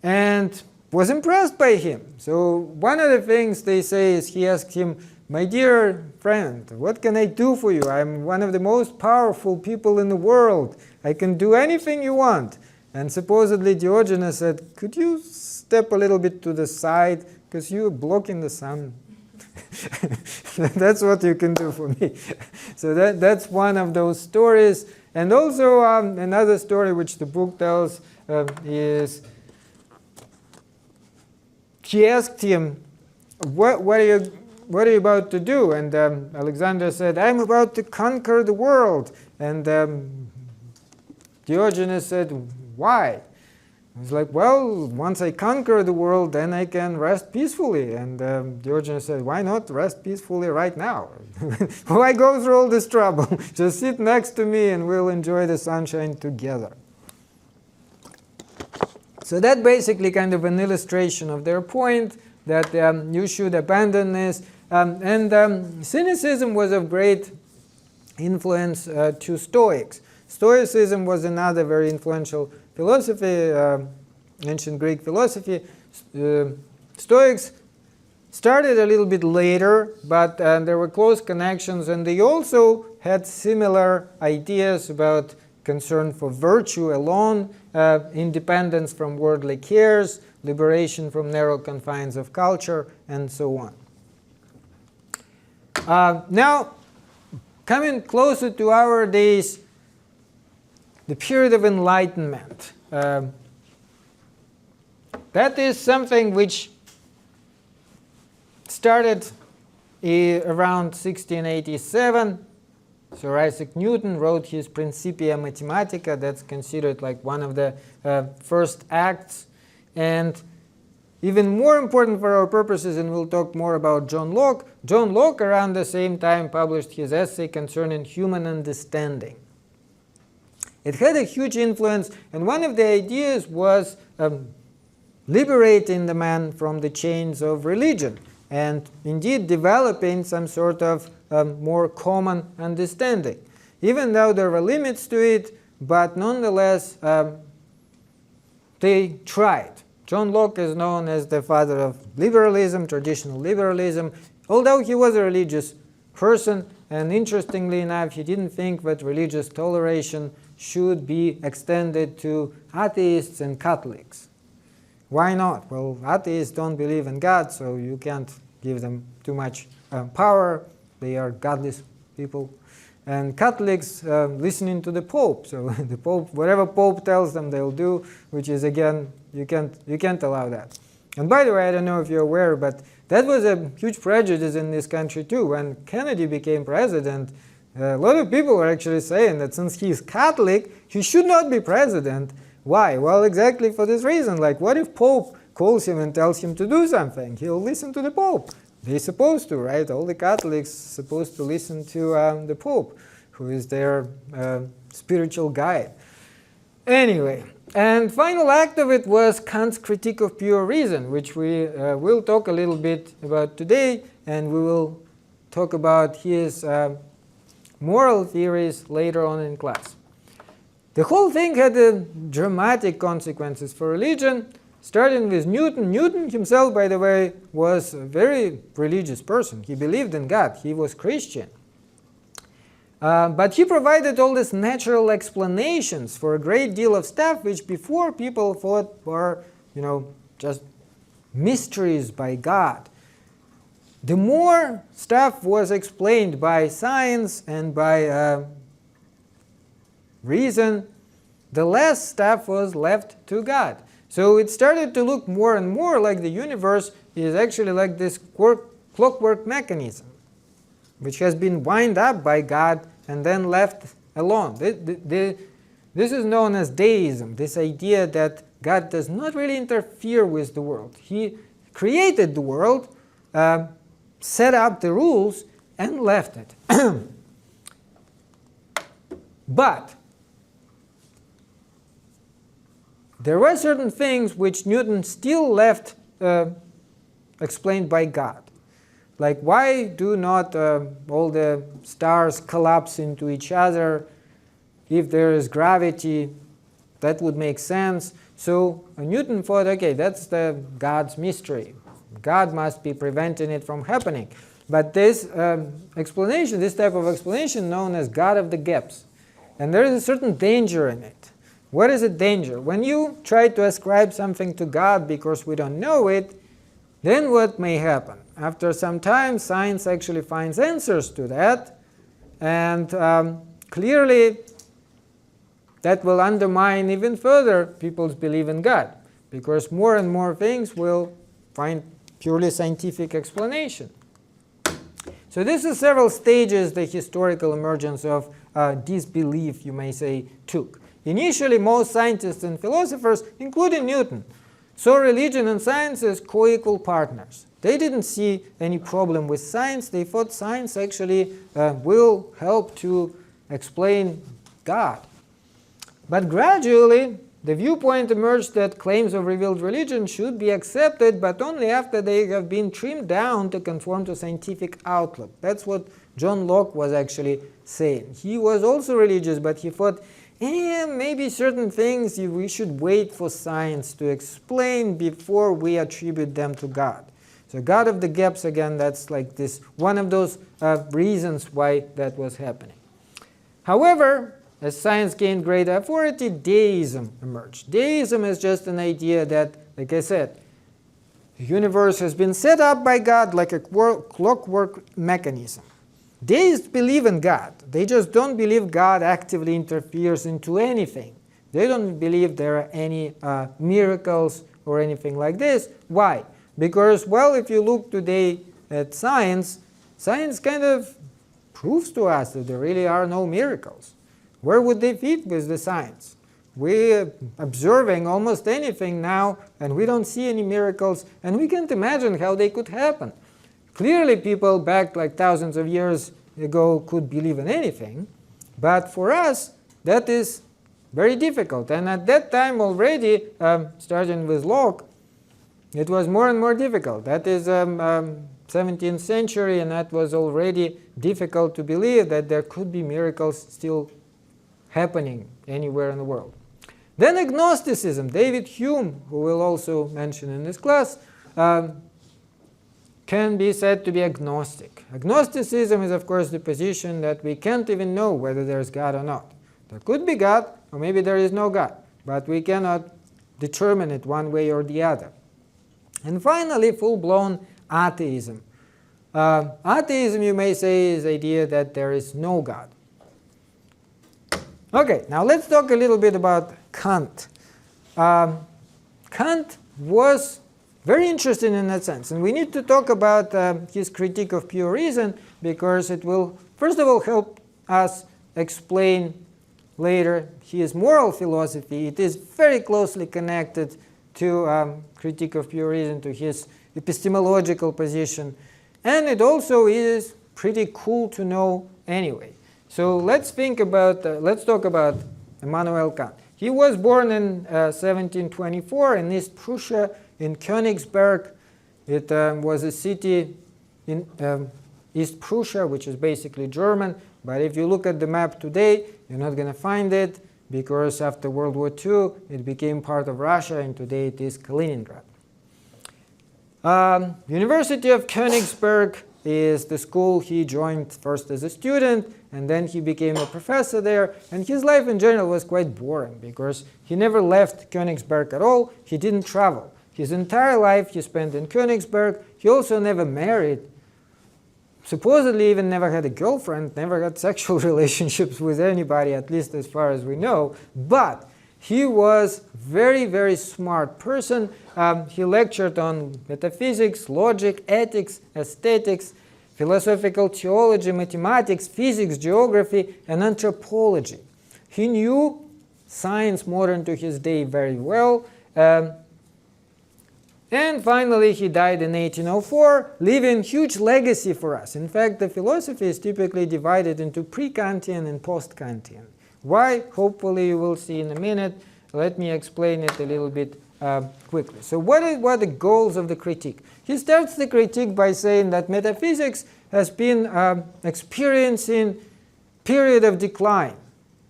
and was impressed by him. So one of the things they say is he asked him, my dear friend, what can I do for you? I'm one of the most powerful people in the world. I can do anything you want. And supposedly Diogenes said, could you step a little bit to the side because you're blocking the sun? That's what you can do for me. So that's one of those stories. And also another story which the book tells is he asked him, what are you about to do? And Alexander said, I'm about to conquer the world. And Diogenes said, why? He's like, well, once I conquer the world, then I can rest peacefully. And Diogenes said, why not rest peacefully right now? Why go through all this trouble? Just sit next to me and we'll enjoy the sunshine together. So that basically kind of an illustration of their point that you should abandon this. Cynicism was of great influence to Stoics. Stoicism was another very influential philosophy, ancient Greek philosophy. Stoics started a little bit later, but there were close connections, and they also had similar ideas about concern for virtue alone, independence from worldly cares, liberation from narrow confines of culture, and so on. Now, coming closer to our days, the period of Enlightenment. That is something which started around 1687. Sir Isaac Newton wrote his Principia Mathematica. That's considered like one of the first acts. And even more important for our purposes, and we'll talk more about John Locke, John Locke around the same time published his essay concerning human understanding. It had a huge influence, and one of the ideas was liberating the man from the chains of religion and indeed developing some sort of more common understanding. Even though there were limits to it, but nonetheless they tried. John Locke is known as the father of liberalism, traditional liberalism, although he was a religious person, and interestingly enough, he didn't think that religious toleration should be extended to atheists and Catholics. Why not? Well, atheists don't believe in God, so you can't give them too much power. They are godless people. And Catholics listening to the Pope. So the Pope, whatever Pope tells them, they'll do, which is, again, you can't allow that. And by the way, I don't know if you're aware, but that was a huge prejudice in this country too. When Kennedy became president, a lot of people are actually saying that since he's Catholic, he should not be president. Why? Well, exactly for this reason. Like, what if Pope calls him and tells him to do something? He'll listen to the Pope. They're supposed to, right? All the Catholics are supposed to listen to the Pope, who is their spiritual guide. Anyway, and final act of it was Kant's Critique of Pure Reason, which we will talk a little bit about today, and we will talk about his moral theories later on in class. The whole thing had dramatic consequences for religion, starting with Newton. Newton himself, by the way, was a very religious person. He believed in God. He was Christian. But he provided all these natural explanations for a great deal of stuff which before people thought were, just mysteries by God. The more stuff was explained by science and by reason, the less stuff was left to God. So it started to look more and more like the universe is actually like this clockwork mechanism, which has been wound up by God and then left alone. This is known as deism, this idea that God does not really interfere with the world. He created the world, set up the rules, and left it. But there were certain things which Newton still left explained by God. Like, why do not all the stars collapse into each other? If there is gravity, that would make sense. So Newton thought, okay, that's the God's mystery. God must be preventing it from happening. But this explanation, this type of explanation, known as God of the gaps. And there is a certain danger in it. What is a danger? When you try to ascribe something to God because we don't know it, then what may happen? After some time, science actually finds answers to that. And clearly, that will undermine even further people's belief in God, because more and more things will find purely scientific explanation. So this is several stages the historical emergence of disbelief, you may say, took. Initially, most scientists and philosophers, including Newton, saw religion and science as co-equal partners. They didn't see any problem with science. They thought science actually will help to explain God. But gradually, the viewpoint emerged that claims of revealed religion should be accepted, but only after they have been trimmed down to conform to scientific outlook. That's what John Locke was actually saying. He was also religious, but he thought, maybe certain things we should wait for science to explain before we attribute them to God. So God of the gaps, again, that's like this one of those reasons why that was happening. However, as science gained greater authority, deism emerged. Deism is just an idea that, like I said, the universe has been set up by God like a clockwork mechanism. Deists believe in God. They just don't believe God actively interferes into anything. They don't believe there are any miracles or anything like this. Why? Because, well, if you look today at science, science kind of proves to us that there really are no miracles. Where would they fit with the science? We're observing almost anything now, and we don't see any miracles, and we can't imagine how they could happen. Clearly, people back like thousands of years ago could believe in anything, but for us, that is very difficult. And at that time already, starting with Locke, it was more and more difficult. That is 17th century, and that was already difficult to believe that there could be miracles still happening anywhere in the world. Then agnosticism. David Hume, who we'll also mention in this class, can be said to be agnostic. Agnosticism is, of course, the position that we can't even know whether there's God or not. There could be God, or maybe there is no God, but we cannot determine it one way or the other. And finally, full-blown atheism. Atheism, you may say, is the idea that there is no God. Okay, now let's talk a little bit about Kant. Kant was very interesting in that sense, and we need to talk about his critique of pure reason, because it will, first of all, help us explain later his moral philosophy. It is very closely connected to critique of pure reason, to his epistemological position, and it also is pretty cool to know anyway. So let's think about, let's talk about Immanuel Kant. He was born in 1724 in East Prussia, in Königsberg. It was a city in East Prussia, which is basically German. But if you look at the map today, you're not going to find it, because after World War II, it became part of Russia, and today it is Kaliningrad. University of Königsberg is the school he joined first as a student, and then he became a professor there. And his life in general was quite boring, because he never left Königsberg at all. He didn't travel. His entire life he spent in Königsberg. He also never married. Supposedly even never had a girlfriend, never had sexual relationships with anybody, at least as far as we know. But he was very, very smart person. He lectured on metaphysics, logic, ethics, aesthetics, philosophical theology, mathematics, physics, geography, and anthropology. He knew science modern to his day very well. And finally, he died in 1804, leaving huge legacy for us. In fact, the philosophy is typically divided into pre-Kantian and post-Kantian. Why? Hopefully you will see in a minute. Let me explain it a little bit quickly. So what are the goals of the critique? He starts the critique by saying that metaphysics has been experiencing period of decline.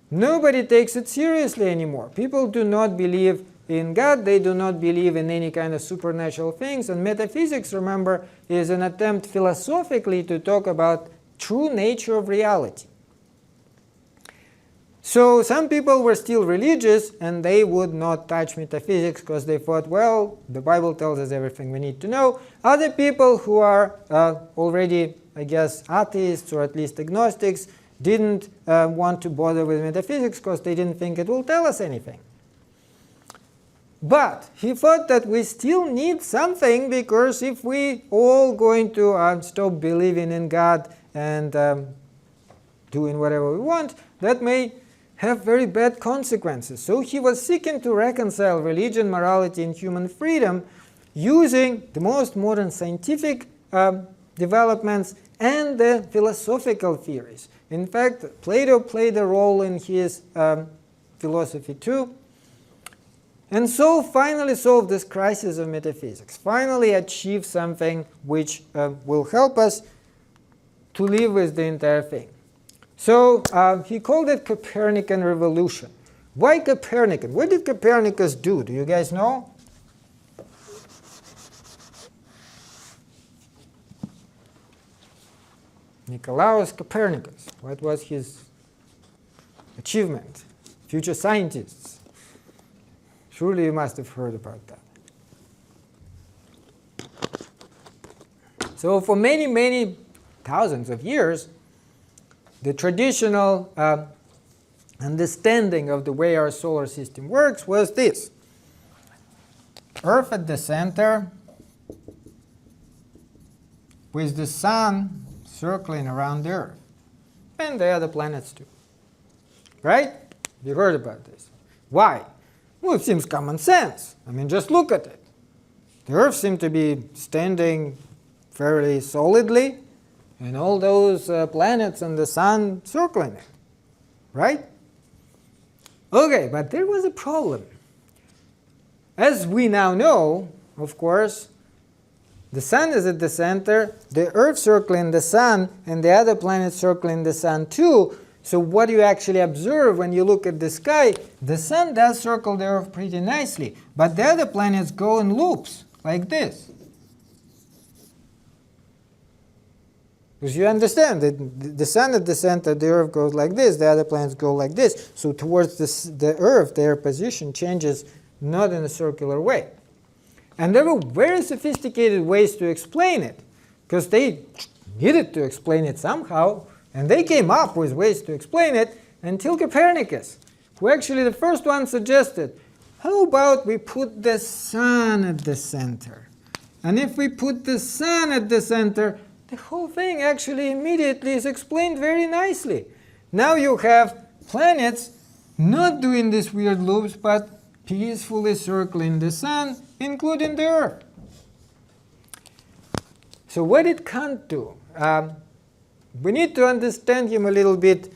Nobody takes it seriously anymore. People do not believe in God. They do not believe in any kind of supernatural things. And metaphysics, remember, is an attempt philosophically to talk about true nature of reality. So some people were still religious, and they would not touch metaphysics because they thought, well, the Bible tells us everything we need to know. Other people who are already, I guess, atheists or at least agnostics, didn't want to bother with metaphysics because they didn't think it will tell us anything. But he thought that we still need something, because if we all going to stop believing in God and doing whatever we want, that may have very bad consequences. So he was seeking to reconcile religion, morality, and human freedom using the most modern scientific developments and the philosophical theories. In fact, Plato played a role in his philosophy too. And so finally solve this crisis of metaphysics, finally achieve something which will help us to live with the entire thing. So he called it Copernican revolution. Why Copernican? What did Copernicus do? Do you guys know? Nicolaus Copernicus. What was his achievement? Future scientists. Surely you must have heard about that. So for many, many thousands of years, the traditional understanding of the way our solar system works was this. Earth at the center, with the sun circling around the Earth, and the other planets too. Right? You heard about this. Why? Well, it seems common sense. I mean, just look at it. The Earth seemed to be standing fairly solidly, and all those planets and the sun circling it. Right? Okay, but there was a problem. As we now know, of course, the sun is at the center, the Earth circling the sun, and the other planets circling the sun too. So what do you actually observe when you look at the sky? The sun does circle the Earth pretty nicely, but the other planets go in loops, like this. Because you understand that the sun at the center, the Earth goes like this, the other planets go like this. So towards the Earth, their position changes not in a circular way. And there were very sophisticated ways to explain it, because they needed to explain it somehow. And they came up with ways to explain it until Copernicus, who actually the first one suggested, how about we put the sun at the center? And if we put the sun at the center, the whole thing actually immediately is explained very nicely. Now you have planets not doing these weird loops, but peacefully circling the sun, including the Earth. So what did Kant do? We need to understand him a little bit,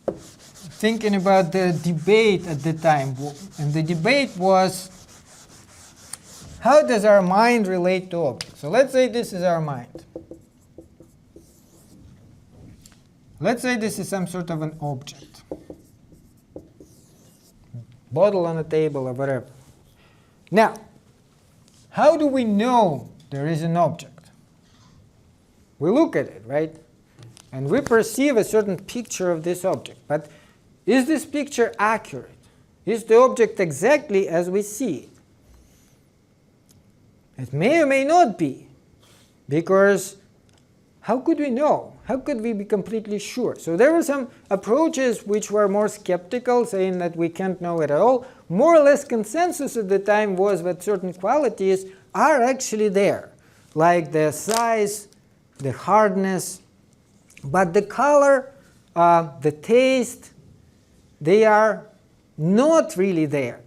thinking about the debate at the time. And the debate was, how does our mind relate to objects? So let's say this is our mind. Let's say this is some sort of an object. Bottle on a table or whatever. Now, how do we know there is an object? We look at it, right? And we perceive a certain picture of this object. But is this picture accurate? Is the object exactly as we see it? It may or may not be. Because how could we know? How could we be completely sure? So there were some approaches which were more skeptical, saying that we can't know it at all. More or less consensus at the time was that certain qualities are actually there, like the size, the hardness, but the color, the taste, they are not really there.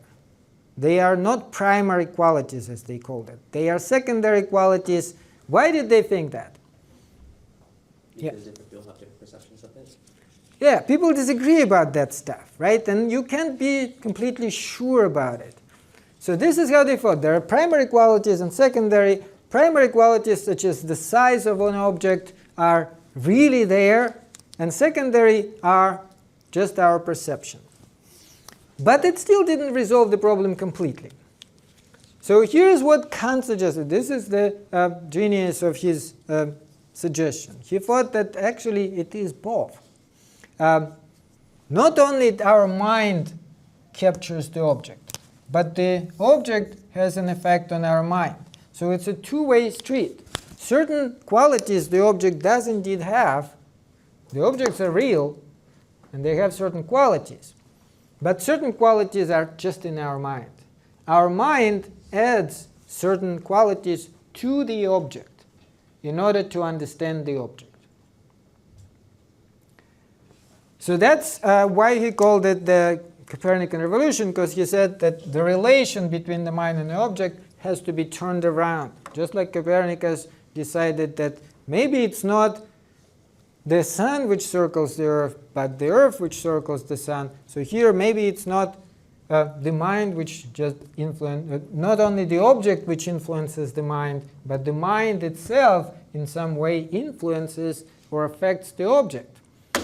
They are not primary qualities, as they called it. They are secondary qualities. Why did they think that? Because different people have different perceptions of it. Yeah, people disagree about that stuff, right? And you can't be completely sure about it. So this is how they thought. There are primary qualities and secondary. Primary qualities, such as the size of an object, are really there, and secondary are just our perception. But it still didn't resolve the problem completely. So here's what Kant suggested. This is the genius of his suggestion. He thought that actually it is both. Not only our mind captures the object, but the object has an effect on our mind. So it's a two-way street. Certain qualities the object does indeed have, The objects are real, and they have certain qualities. But certain qualities are just in our mind. Our mind adds certain qualities to the object in order to understand the object. So that's why he called it the Copernican revolution, because he said that the relation between the mind and the object has to be turned around. Just like Copernicus decided that maybe it's not the sun which circles the earth, but the earth which circles the sun. So here maybe it's not the mind which just influences, not only the object which influences the mind, but the mind itself in some way influences or affects the object.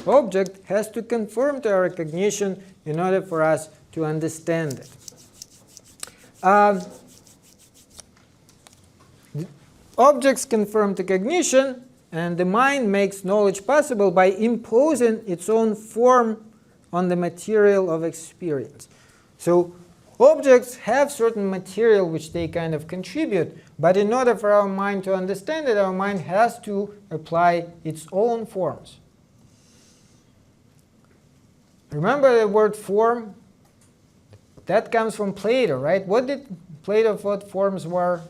Object has to conform to our recognition in order for us to understand it. The objects conform to cognition, and the mind makes knowledge possible by imposing its own form on the material of experience. So objects have certain material which they kind of contribute, but in order for our mind to understand it, our mind has to apply its own forms. Remember the word form? That comes from Plato, right? What did Plato thought forms were?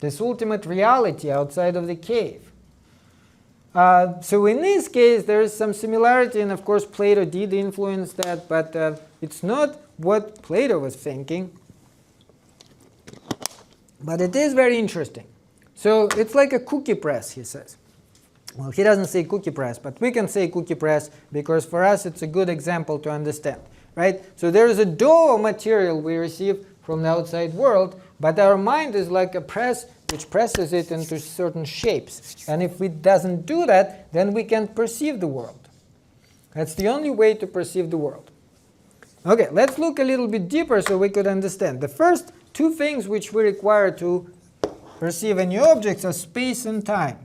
This ultimate reality outside of the cave. So in this case, there is some similarity, and of course Plato did influence that, but it's not what Plato was thinking. But it is very interesting. So it's like a cookie press, he says. Well, he doesn't say cookie press, but we can say cookie press because for us it's a good example to understand, right? So there is a dough material we receive from the outside world, but our mind is like a press which presses it into certain shapes. And if it doesn't do that, then we can't perceive the world. That's the only way to perceive the world. Okay, let's look a little bit deeper so we could understand. The first two things which we require to perceive any objects are space and time.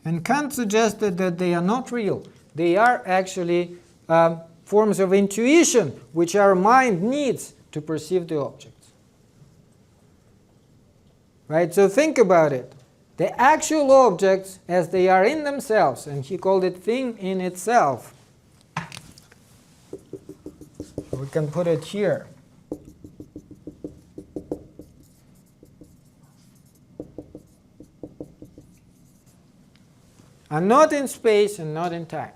And Kant suggested that they are not real. They are actually forms of intuition which our mind needs to perceive the objects. Right? So think about it. The actual objects as they are in themselves, and he called it thing in itself. We can put it here. Are not in space and not in time.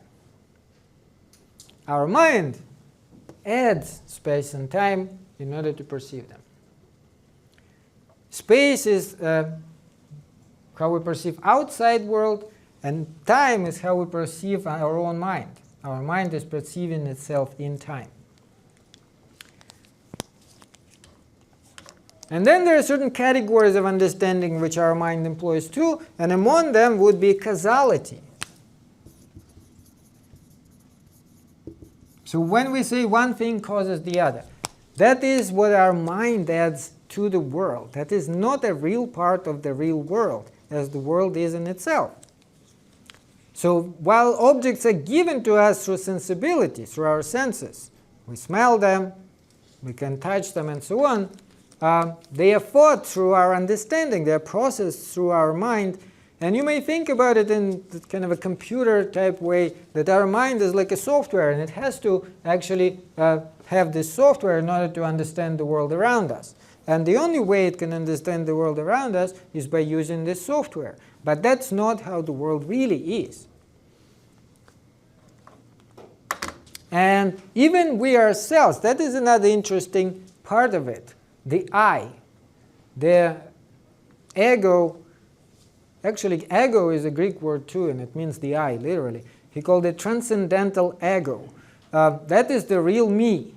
Our mind adds space and time in order to perceive them. Space is how we perceive outside world, and time is how we perceive our own mind. Our mind is perceiving itself in time. And then there are certain categories of understanding which our mind employs too, and among them would be causality. So when we say one thing causes the other, that is what our mind adds to the world. That is not a real part of the real world, as the world is in itself. So while objects are given to us through sensibility, through our senses, we smell them, we can touch them, and so on, they are thought through our understanding, they are processed through our mind. And you may think about it in kind of a computer type way, that our mind is like a software, and it has to actually have this software in order to understand the world around us. And the only way it can understand the world around us is by using this software. But that's not how the world really is. And even we ourselves, that is another interesting part of it. The I, the ego, actually ego is a Greek word too, and it means the I, literally. He called it transcendental ego. That is the real me.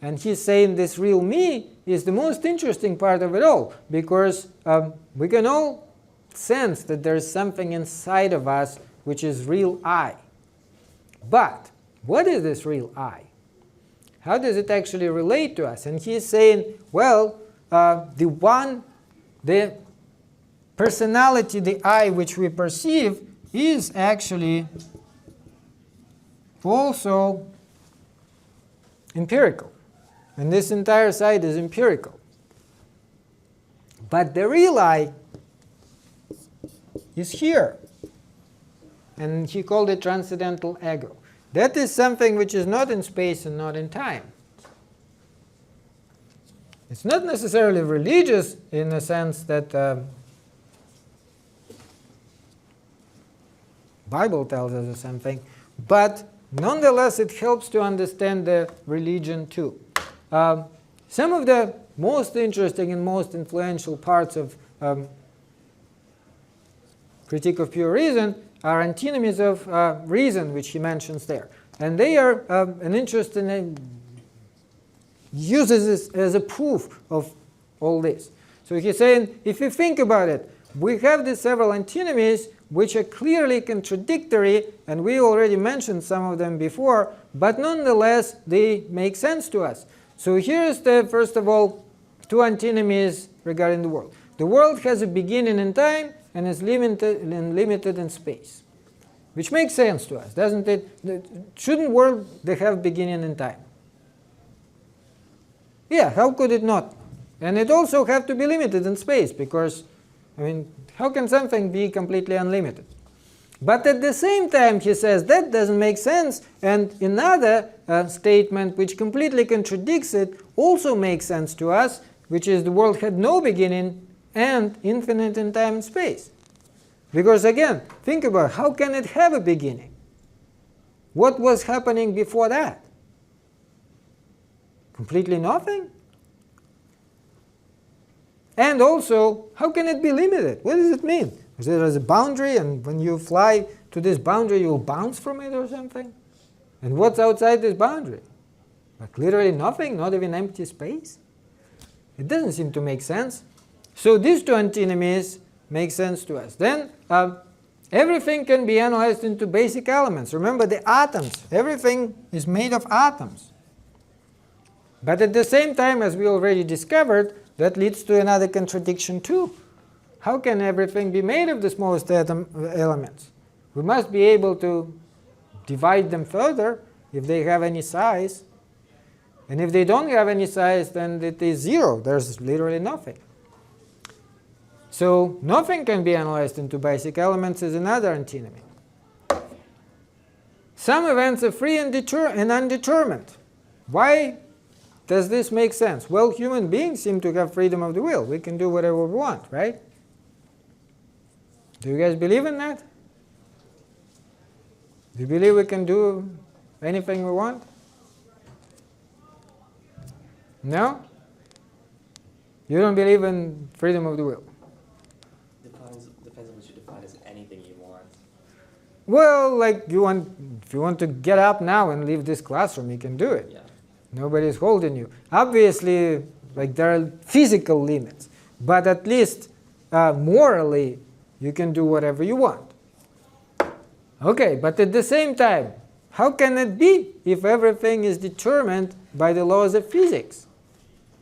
And he's saying this real me is the most interesting part of it all, because we can all sense that there is something inside of us which is real I. But what is this real I? How does it actually relate to us? And he's saying, well, the personality, the I which we perceive, is actually also empirical. And this entire side is empirical. But the real I is here. And he called it transcendental ego. That is something which is not in space and not in time. It's not necessarily religious in the sense that Bible tells us or something, but nonetheless it helps to understand the religion too. Some of the most interesting and most influential parts of Critique of Pure Reason are antinomies of reason, which he mentions there. And they are an interesting, uses this as a proof of all this. So he's saying, if you think about it, we have these several antinomies which are clearly contradictory, and we already mentioned some of them before, but nonetheless they make sense to us. So here's the, first of all, two antinomies regarding the world. The world has a beginning in time and is limited in space, which makes sense to us, doesn't it? Shouldn't world they have beginning in time? Yeah, how could it not? And it also have to be limited in space, because, I mean, how can something be completely unlimited? But at the same time, he says that doesn't make sense, and another statement which completely contradicts it also makes sense to us, which is the world had no beginning and infinite in time and space. Because again, think about it, how can it have a beginning? What was happening before that? Completely nothing? And also, how can it be limited? What does it mean? Is there a boundary, and when you fly to this boundary, you'll bounce from it or something? And what's outside this boundary? Like literally nothing, not even empty space? It doesn't seem to make sense. So these two antinomies make sense to us. Then everything can be analyzed into basic elements. Remember the atoms. Everything is made of atoms. But at the same time, as we already discovered, that leads to another contradiction too. How can everything be made of the smallest elements? We must be able to divide them further if they have any size. And if they don't have any size, then it is zero. There's literally nothing. So nothing can be analyzed into basic elements is another antinomy. Some events are free and undetermined. Why does this make sense? Well, human beings seem to have freedom of the will. We can do whatever we want, right? Do you guys believe in that? Do you believe we can do anything we want? No? You don't believe in freedom of the will? Depends on what you define as anything you want. Well, like if you want to get up now and leave this classroom, you can do it. Yeah. Nobody's holding you. Obviously, like there are physical limits, but at least morally, you can do whatever you want. Okay, but at the same time, how can it be if everything is determined by the laws of physics?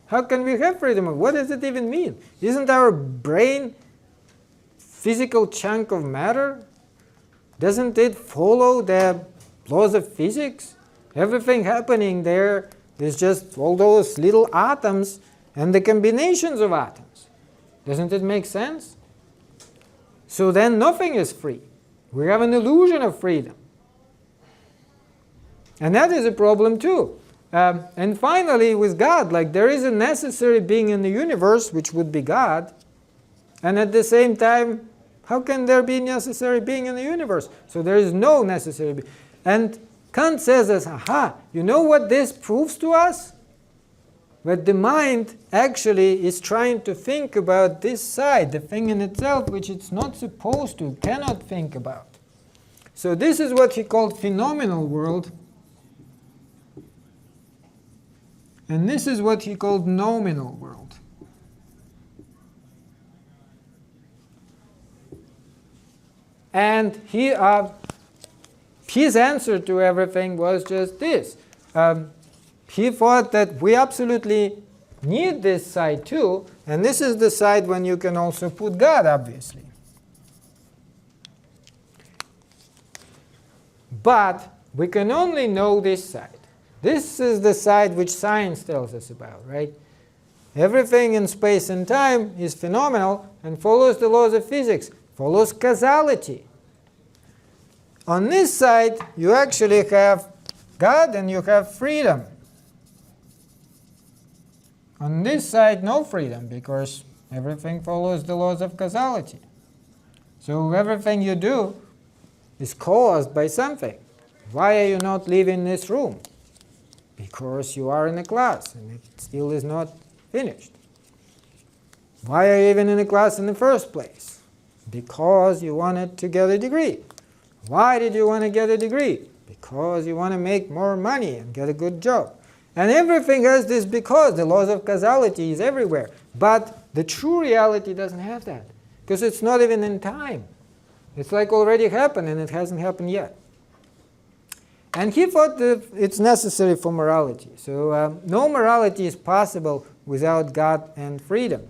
How can we have freedom of? What does it even mean? Isn't our brain physical chunk of matter? Doesn't it follow the laws of physics? Everything happening there is just all those little atoms and the combinations of atoms. Doesn't it make sense? So then nothing is free. We have an illusion of freedom. And that is a problem too. And finally, with God, like there is a necessary being in the universe, which would be God. And at the same time, how can there be necessary being in the universe? So there is no necessary being. And Kant says this, aha, you know what this proves to us? That the mind actually is trying to think about this side, the thing in itself, which it's not supposed to, cannot think about. So this is what he called phenomenal world. And this is what he called nominal world. And his answer to everything was just this. He thought that we absolutely need this side too, and this is the side when you can also put God, obviously. But we can only know this side. This is the side which science tells us about, right? Everything in space and time is phenomenal and follows the laws of physics. follows causality. On this side, you actually have God and you have freedom. On this side, no freedom, because everything follows the laws of causality. So everything you do is caused by something. Why are you not leaving this room? Because you are in a class and it still is not finished. Why are you even in a class in the first place? Because you wanted to get a degree. Why did you want to get a degree? Because you want to make more money and get a good job. And everything has this because. The laws of causality is everywhere. But the true reality doesn't have that, because it's not even in time. It's like already happened and it hasn't happened yet. And he thought that it's necessary for morality. So no morality is possible without God and freedom.